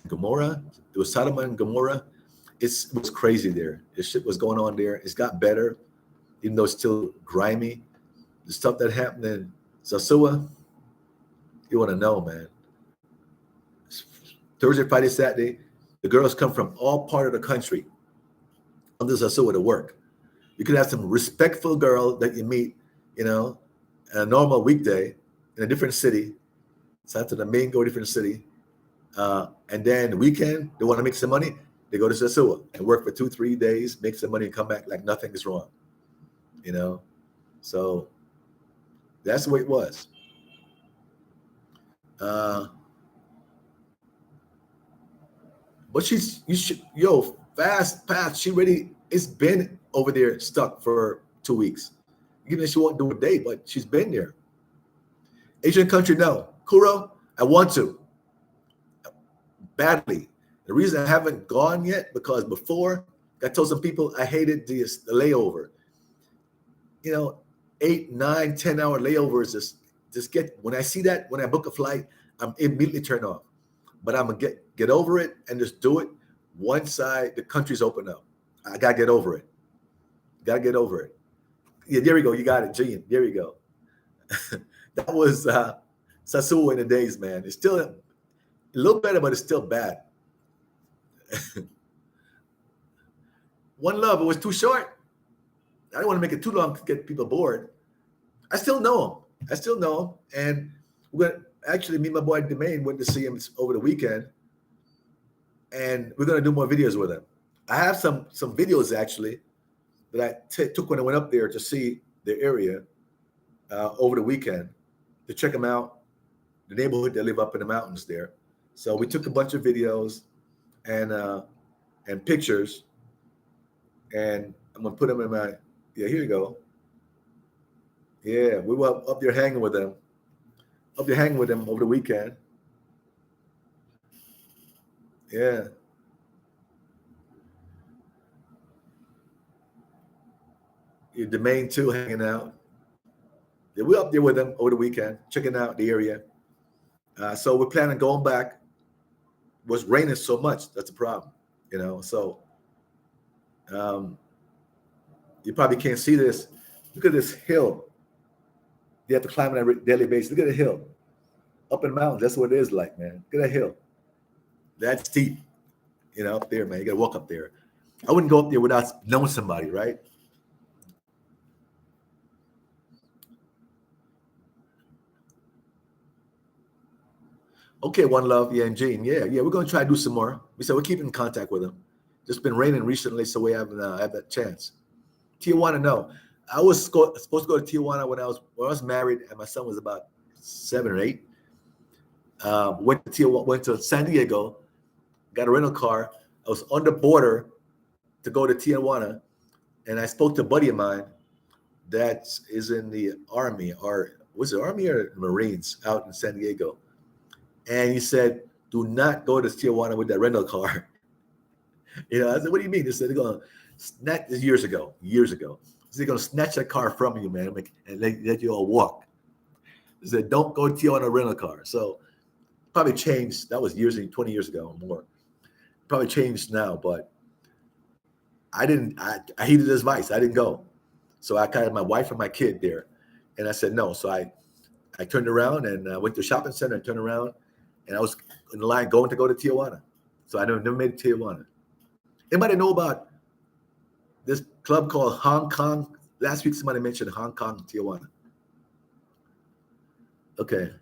Gomorrah. It was Sodom and Gomorrah. It was crazy there. This shit was going on there. It's got better, even though it's still grimy. The stuff that happened in Sasua, you want to know, man. Thursday, Friday, Saturday, the girls come from all part of the country come to Sasua to work. You could have some respectful girl that you meet, you know, a normal weekday in a different city. Saturday, the main go to a different city. And then the weekend, they want to make some money. They go to Sasua and work for 2-3 days, make some money, and come back like nothing is wrong. You know, so that's the way it was. But fast path. She really it's been over there stuck for 2 weeks. Even if she won't do a day, but she's been there. Asian country, no. Kuro, I want to badly. The reason I haven't gone yet because before I told some people I hated the layover. You know, 8, 9, 10 hour layovers just get when I see that when I book a flight, I'm immediately turned off. But I'm gonna get over it and just do it once the country's open up. I gotta get over it. Gotta get over it. Yeah, there we go. You got it, Gene. There we go. That was Sasua in the days, man. It's still a little better, but it's still bad. One love, it was too short. I don't want to make it too long to get people bored. I still know him. And we're gonna actually me and my boy Demaine went to see him over the weekend. And we're gonna do more videos with him. I have some videos actually that I took when I went up there to see the area over the weekend to check them out, the neighborhood they live up in the mountains there. So we took a bunch of videos and pictures, and I'm gonna put them in my here you go. Yeah, we were up there hanging with them. Up there hanging with them over the weekend. Yeah. The main two hanging out. Yeah, we're up there with them over the weekend, checking out the area. So we're planning on going back. It was raining so much. That's the problem, you know. So you probably can't see this. Look at this hill. You have to climb on a daily basis. Look at the hill. Up in the mountains, that's what it is like, man. Look at that hill. That's steep, you know, up there, man. You got to walk up there. I wouldn't go up there without knowing somebody, right? Okay, One Love, yeah, and Gene, yeah, we're gonna try to do some more. We said we're keeping in contact with them. Just been raining recently, so we haven't had that chance. Tijuana, no. I was supposed to go to Tijuana when I was married, and my son was about 7 or 8. Went to Tijuana, went to San Diego, got a rental car. I was on the border to go to Tijuana, and I spoke to a buddy of mine that is in the Army, or was it Army or Marines out in San Diego? And he said, "Do not go to Tijuana with that rental car." I said, "What do you mean?" They said they're going to snatch this years ago. They're going to snatch that car from you, man, and let you all walk. They said, "Don't go to Tijuana rental car." So probably changed. That was 20 years ago or more. Probably changed now, but I didn't. I heeded his advice. I didn't go. So I kind of my wife and my kid there, and I said no. So I turned around and went to a shopping center and turned around, and I was in the line going to go to Tijuana. So I never made it to Tijuana. Anybody know about this club called Hong Kong? Last week somebody mentioned Hong Kong, Tijuana. Okay.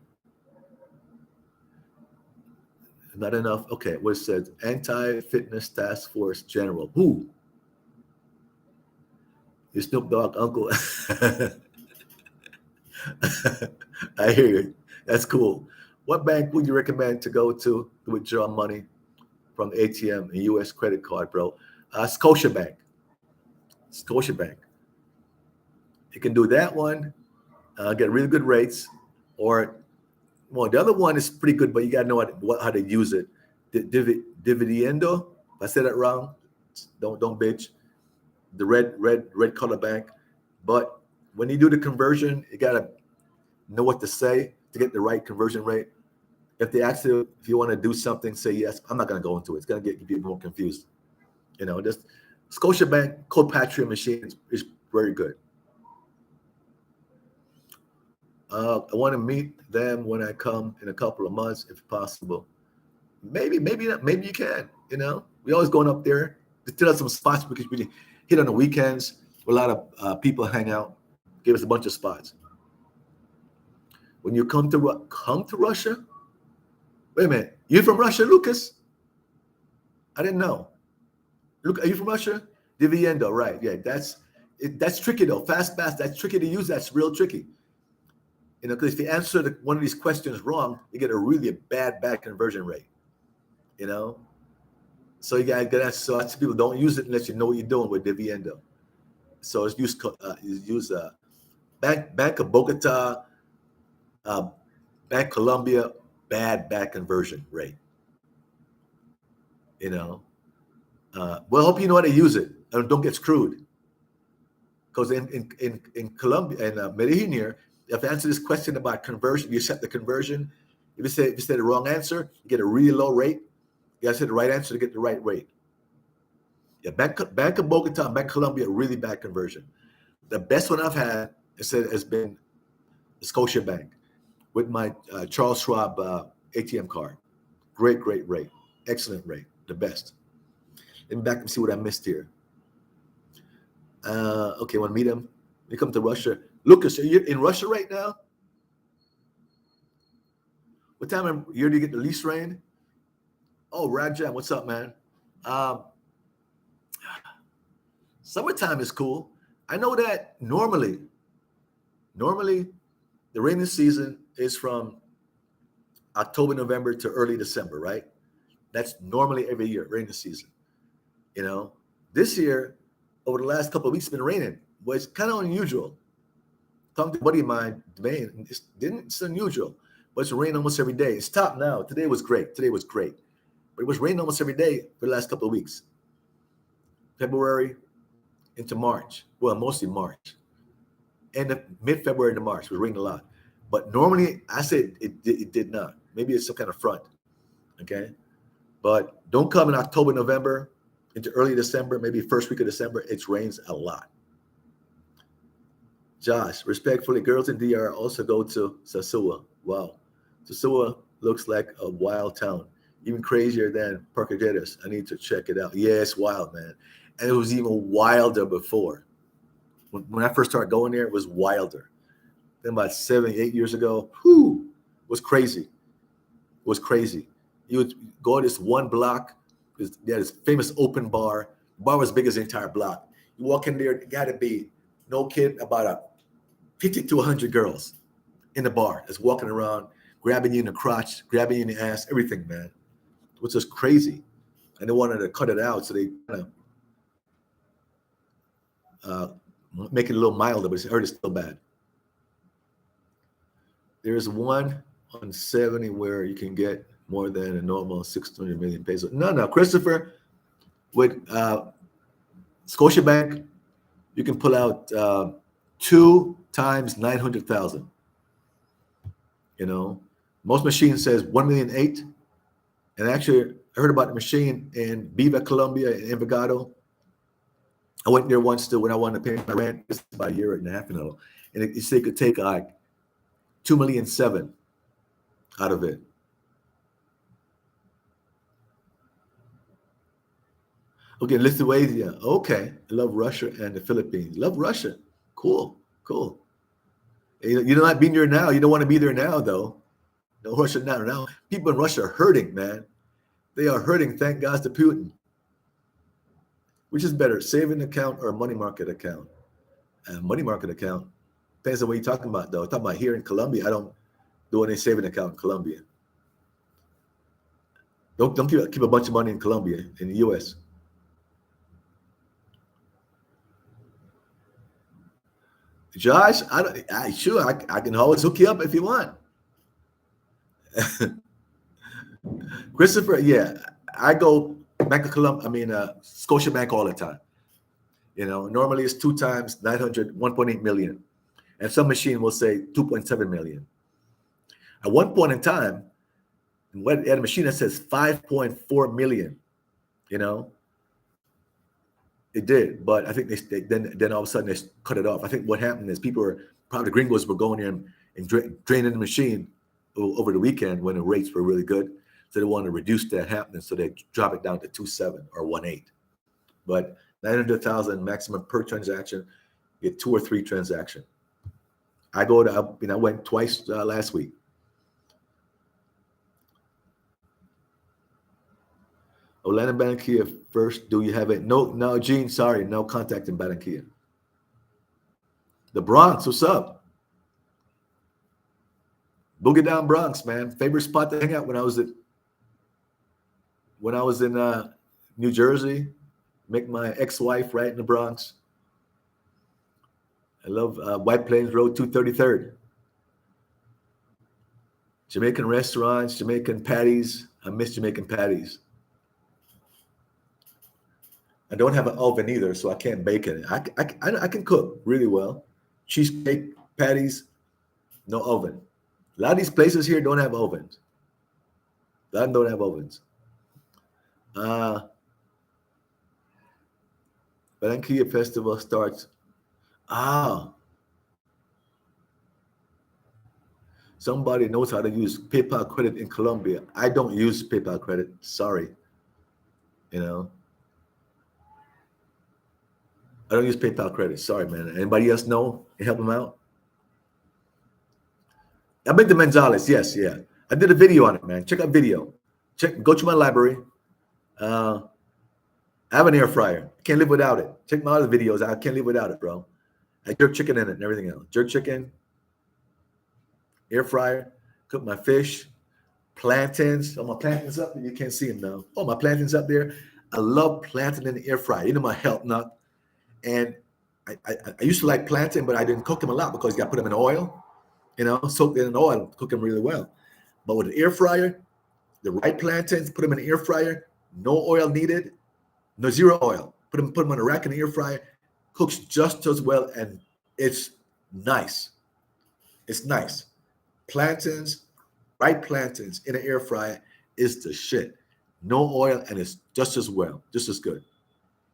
Not enough. Okay, what it says? Anti-Fitness Task Force General. Who? Your Snoop Dogg uncle. I hear you. That's cool. What bank would you recommend to go to withdraw money from the ATM and U.S. credit card, bro? Scotiabank. Scotiabank. You can do that one, get really good rates, or well, the other one is pretty good, but you gotta know how to use it. Dividendo. If I said that wrong, don't bitch. The red color bank, but when you do the conversion, you gotta know what to say to get the right conversion rate. If they ask you if you want to do something, say yes. I'm not gonna go into it. It's gonna get people more confused. Just Scotiabank Copatria machine is very good. I want to meet them when I come in a couple of months, if possible. Maybe not. Maybe you can. We always going up there. They still have some spots because we hit on the weekends. Where a lot of people hang out. Give us a bunch of spots. When you come to Russia, wait a minute. You from Russia, Lucas? I didn't know. Look, are you from Russia? Dividendo, right? Yeah, that's tricky though. Fast, that's tricky to use. That's real tricky. Because if you answer one of these questions wrong, you get a really bad conversion rate. So you gotta get that. So lots of people don't use it unless you know what you're doing with Dividendo. So it's use Bank of Bogota, Bank Colombia, bad conversion rate. Well, I hope you know how to use it and don't get screwed. Because in Colombia and Medellin here, if you answer this question about conversion, you set the conversion. If you say the wrong answer, you get a really low rate. You gotta say the right answer to get the right rate. Yeah, Bank of Bogota, Bank of Colombia, really bad conversion. The best one I've had has been Scotiabank with my Charles Schwab ATM card. Great rate, excellent rate, the best. Let me back and see what I missed here. Okay, want to meet him? You come to Russia. Lucas, are you in Russia right now? What time of year do you get the least rain? Oh, Rajan, what's up, man? Summertime is cool. I know that normally, the rainy season is from October, November to early December, right? That's normally every year, rainy season. This year, over the last couple of weeks, it's been raining. Well, it's kind of unusual. Talking to a buddy of mine, Dwayne, it's unusual, but it's raining almost every day. It's stopped now. Today was great, but it was raining almost every day for the last couple of weeks. February into March, well, mostly March, and mid-February to March, it was raining a lot. But normally, I said it did not. Maybe it's some kind of front, okay? But don't come in October, November, into early December, maybe first week of December, it rains a lot. Josh, respectfully, girls in DR also go to Sosua. Wow. Sosua looks like a wild town, even crazier than Parquejeras. I need to check it out. Yeah, it's wild, man. And it was even wilder before. When I first started going there, it was wilder. Then about 7, 8 years ago, it was crazy. was crazy. You would go to this one block. They had this famous open bar. The bar was big as the entire block. You walk in there, it got to be no kid about a 50 to 100 girls in the bar, just walking around, grabbing you in the crotch, grabbing you in the ass, everything, man. It was just crazy. And they wanted to cut it out, so they kind of make it a little milder, but it's still bad. There's one on 70 where you can get more than a normal 600 million pesos. No, Christopher, with Scotiabank, you can pull out 2 times 900,000. You know, most machines says 1,000,008. And actually, I heard about the machine in Viva, Colombia, in Envigado. I went there once when I wanted to pay my rent. It's about a year and a half ago, and it said it could take like 2,000,007 out of it. Okay, Lithuania. Okay, I love Russia and the Philippines. Love Russia. Cool. You're not being there now. You don't want to be there now, though. No, Russia now. People in Russia are hurting, man. They are hurting. Thank God to Putin. Which is better, saving account or a money market account? Money market account. Depends on what you're talking about, though. I'm talking about here in Colombia. I don't do any saving account in Colombia. Don't keep a bunch of money in Colombia, in the U.S. Josh, I can always hook you up if you want. Christopher, yeah, I go Bank of Colombia, Scotiabank all the time. You know, normally it's 2 times 900, 1.8 million. And some machine will say 2.7 million. At one point in time, we had a machine that says 5.4 million, you know. It did, but I think they then all of a sudden they cut it off. I think what happened is probably the gringos were going in and draining the machine over the weekend when the rates were really good. So they wanted to reduce that happening, so they drop it down to 2.7 or 1.8. But 900,000 maximum per transaction, get 2 or 3 transactions. I went twice last week. Orlando Barranquilla first. Do you have it? No, Gene. Sorry, no contact in Barranquilla. The Bronx. What's up? Boogie Down Bronx, man. Favorite spot to hang out when I was in New Jersey. Met my ex-wife right in the Bronx. I love White Plains Road 233rd. Jamaican restaurants, Jamaican patties. I miss Jamaican patties. I don't have an oven either, so I can't bake it. I can cook really well. Cheesecake, patties, no oven. A lot of these places here don't have ovens. A lot of them don't have ovens. Barranquilla Festival starts. Somebody knows how to use PayPal credit in Colombia. I don't use PayPal credit. Sorry. You know. I don't use PayPal credit. Sorry, man. Anybody else know? Can help them out? I've been to Manzales. Yes, yeah. I did a video on it, man. Check out video. Go to my library. I have an air fryer. Can't live without it. Check my other videos. I can't live without it, bro. I jerk chicken in it and everything else. Jerk chicken, air fryer, cook my fish, plantains. Oh, my plantains up there. You can't see them now. Oh, my plantains up there. I love plantain in the air fryer. You know my health nut. And I used to like plantain, but I didn't cook them a lot because you got to put them in oil, you know, soak them in oil, cook them really well. But with an air fryer, the right plantains, put them in an air fryer, no oil needed, no zero oil. Put them on a rack in the air fryer, cooks just as well, and it's nice. It's nice. Plantains, right plantains in an air fryer is the shit. No oil, and it's just as well, just as good.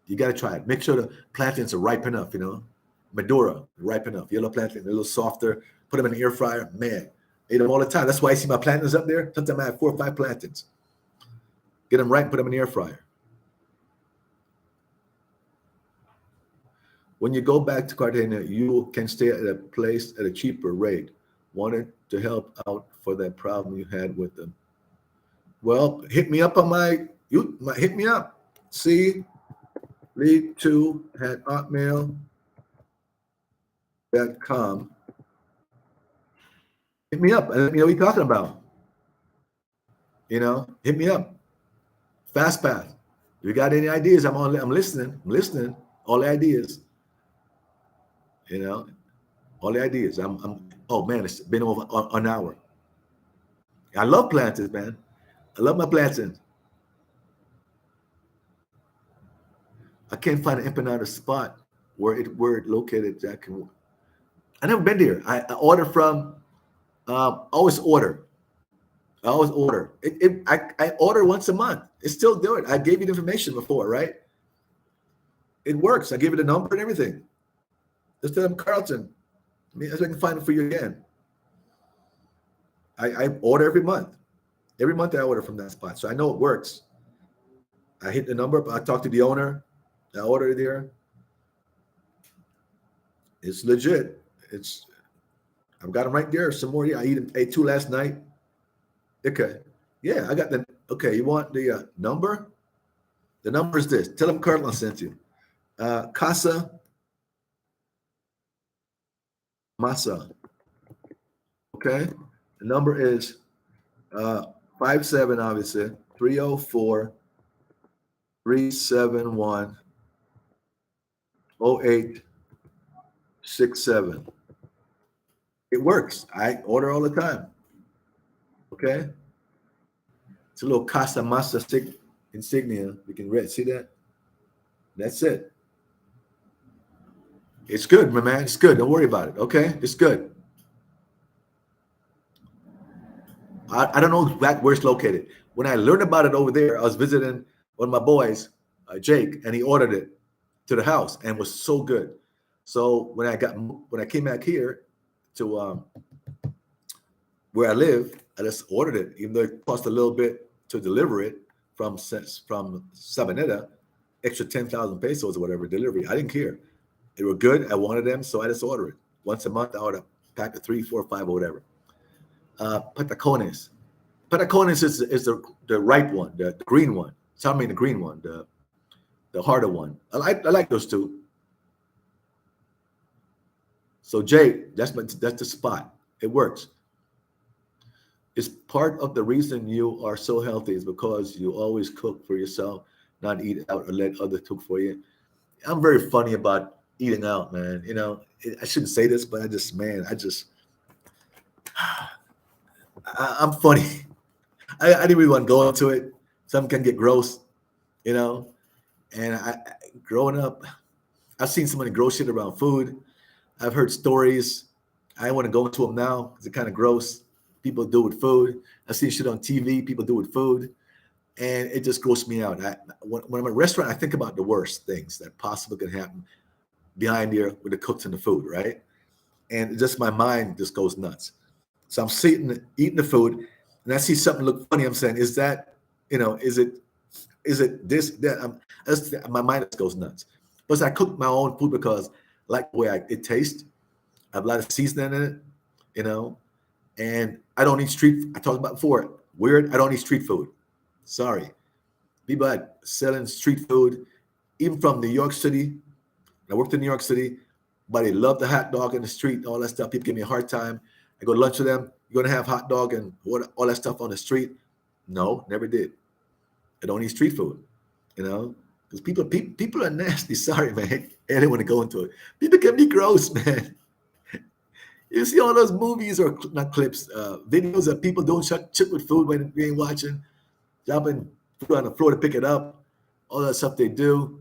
You got to try it. Make sure the plantains are ripe enough, you know. Madura, ripe enough. Yellow plantains, a little softer. Put them in the air fryer. Man, I eat them all the time. That's why I see my plantains up there. Sometimes I have 4 or 5 plantains. Get them right and put them in the air fryer. When you go back to Cartagena, you can stay at a place at a cheaper rate. Wanted to help out for that problem you had with them. Well, hit me up on hit me up. C lead2 at hotmail.com. Hit me up and let me know what you're talking about. Hit me up. Fast path. If you got any ideas, I'm listening. I'm listening. All the ideas. All the ideas. Oh man, it's been over an hour. I love plantains, man. I love my plantains. I can't find an empanada spot where it located. I never been there. I order from. Always order. I always order. I order once a month. It's still doing. I gave you the information before, right? It works. I gave it a number and everything. Just tell them Carlton. I can find it for you again. I order every month. Every month I order from that spot, so I know it works. I hit the number. I talk to the owner. I order there. It's legit. I've got them right there. Some more. Yeah, I ate 2 last night. Okay. Yeah, I got the. Okay, you want the number? The number is this. Tell them Carlton sent you. Casa Masa. Okay. The number is 57, obviously, 304 371 0867. It works. I order all the time. Okay. It's a little Casa Masa insignia. You can read. See that? That's it. It's good, my man. It's good. Don't worry about it. Okay. It's good. I don't know where it's located. When I learned about it over there, I was visiting one of my boys, Jake, and he ordered it to the house and it was so good. So when I came back here to where I live, I just ordered it, even though it cost a little bit to deliver it from Sabaneta, extra 10,000 pesos or whatever delivery. I didn't care. They were good. I wanted them, so I just ordered it. Once a month, I order a pack of 3, 4, 5 or whatever. Patacones. Patacones is the ripe one, the green one. So I mean the green one, the harder one. I like those two. So Jay, that's the spot. It works. It's part of the reason you are so healthy is because you always cook for yourself, not eat out or let others cook for you. I'm very funny about eating out, man. I shouldn't say this, but I'm funny. I didn't really want to go into it. Some can get gross, And growing up, I've seen so many gross shit around food. I've heard stories. I don't want to go into them now because it's kind of gross. People do with food. I've seen shit on TV. People do with food, and it just grosses me out. When I'm at a restaurant, I think about the worst things that possibly can happen behind there with the cooks and the food, right? And just my mind just goes nuts. So I'm sitting eating the food, and I see something look funny. I'm saying, is that, is it this, that? My mind just goes nuts. Plus, I cook my own food because I like the way it tastes. I have a lot of seasoning in it, and I don't eat street. I talked about before. Weird. I don't eat street food. Sorry. People are selling street food, even from New York City. I worked in New York City, but they love the hot dog in the street, all that stuff. People give me a hard time. I go to lunch with them. You're gonna have hot dog and all that stuff on the street? No, never did. I don't eat street food, because people are nasty. Sorry, man. I didn't want to go into it. People can be gross, man. You see all those movies or not clips, videos of people doing shit with food when they ain't watching, dropping food on the floor to pick it up, all that stuff they do.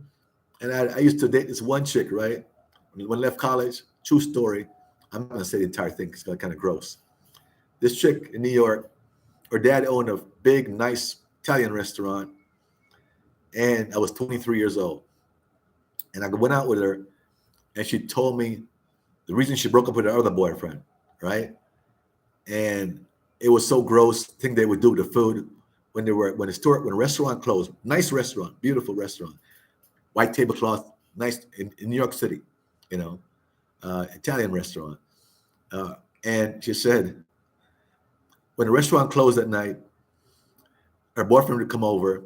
And I used to date this one chick, right? When I left college, true story. I'm not gonna say the entire thing because it's kind of gross. This chick in New York, her dad owned a big, nice Italian restaurant, and I was 23 years old. And I went out with her, and she told me the reason she broke up with her other boyfriend, right? And it was so gross, thing they would do with the food when the restaurant closed. Nice restaurant, beautiful restaurant, white tablecloth, nice in New York City, Italian restaurant. And she said, when the restaurant closed at night, her boyfriend would come over,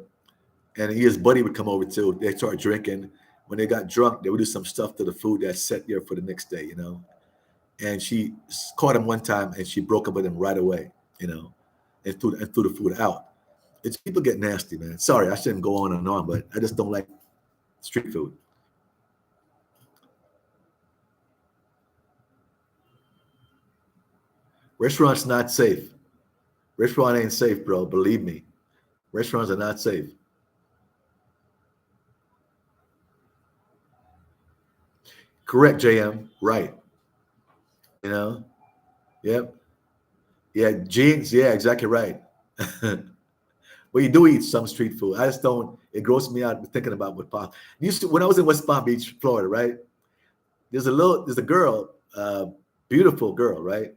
and his buddy would come over too. They start drinking. When they got drunk, they would do some stuff to the food that's set there for the next day, you know. And she caught him one time, and she broke up with him right away, you know, and threw the food out. It's people get nasty, man. Sorry, I shouldn't go on and on, but I just don't like street food. Restaurants not safe. Restaurant ain't safe, bro. Believe me. Restaurants are not safe. Correct, JM. Right. You know? Yep. Yeah, jeans. Yeah, exactly right. Well, you do eat some street food. I just don't. It grosses me out thinking about what pop. Used to when I was in West Palm Beach, Florida, right? There's a girl, beautiful girl, right?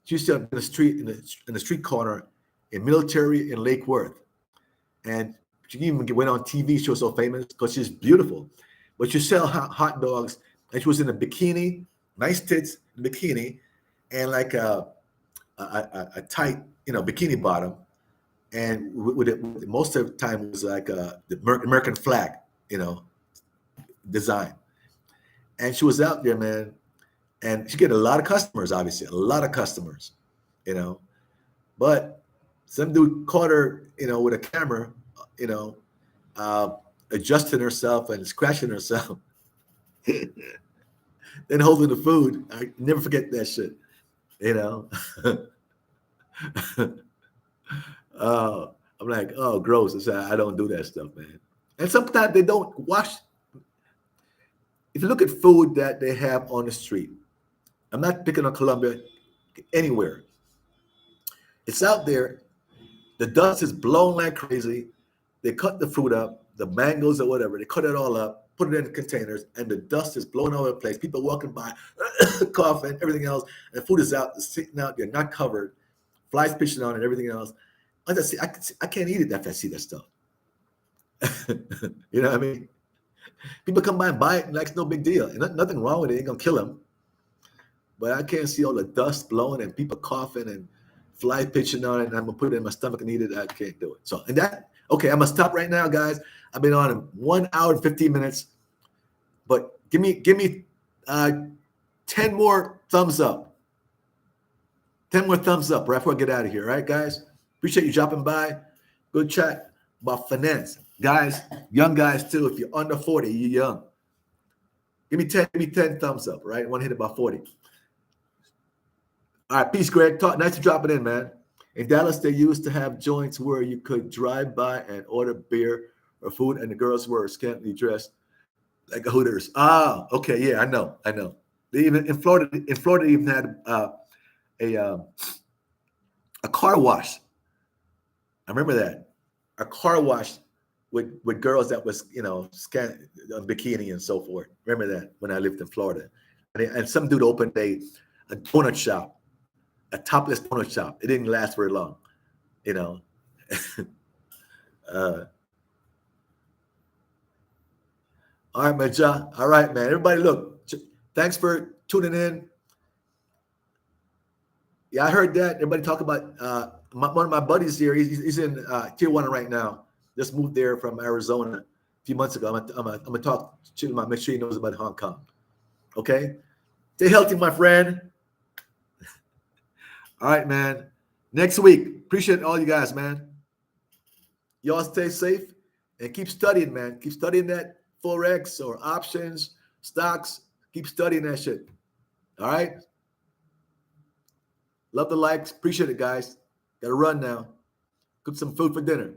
She used to have in the street in the street corner in Military in Lake Worth, and she even went on TV. She was so famous because she's beautiful. But she sell hot dogs, and she was in a bikini, nice tits, bikini, and like a tight, you know, bikini bottom, and with it, most of the time was like the American flag, you know, design. And she was out there, man, and she get a lot of customers, obviously, a lot of customers, you know. But some dude caught her, you know, with a camera, you know, uh, adjusting herself and scratching herself, then holding the food. I never forget that shit, you know. I'm like, oh, gross. I don't do that stuff, man. And sometimes they don't wash. If you look at food that they have on the street, I'm not picking on Colombia, anywhere. It's out there. The dust is blown like crazy. They cut the fruit up, the mangoes or whatever. They cut it all up, put it in the containers, and the dust is blowing all over the place. People walking by, coughing, everything else. And the food is out, it's sitting out there, not covered. Flies pitching on it, everything else. I can't eat it after I see that stuff. You know what I mean? People come by and buy it, like it's no big deal. And nothing wrong with it. It ain't gonna kill them. But I can't see all the dust blowing and people coughing and flies pitching on it, and I'm gonna put it in my stomach and eat it. I can't do it. So, and that, okay, I'm gonna stop right now, guys. I've been on in 1 hour and 15 minutes, but give me 10 more thumbs up. 10 more thumbs up right before I get out of here. All right, guys? Appreciate you dropping by. Good chat about finance. Guys, young guys too. If you're under 40, you're young. Give me 10 thumbs up, right? I want to hit about 40. All right, peace, Greg. Nice to drop it in, man. In Dallas, they used to have joints where you could drive by and order beer or food, and the girls were scantily dressed like a Hooters. Ah, okay, yeah, I know. They even in Florida, even had a car wash. I remember that, a car wash with girls that was, you know, bikini and so forth. Remember that when I lived in Florida, and some dude opened a donut shop. A topless donut shop. It didn't last very long, you know. All right, man, John. All right, man. Everybody, look. Thanks for tuning in. Yeah, I heard that. Everybody talk about one of my buddies here. He's in Tijuana right now. Just moved there from Arizona a few months ago. I'm gonna talk to him. Make sure he knows about Hong Kong. Okay. Stay healthy, my friend. All right, man. Next week. Appreciate all you guys, man. Y'all stay safe and keep studying, man. Keep studying that Forex or options, stocks. Keep studying that shit. All right? Love the likes. Appreciate it, guys. Got to run now. Cook some food for dinner.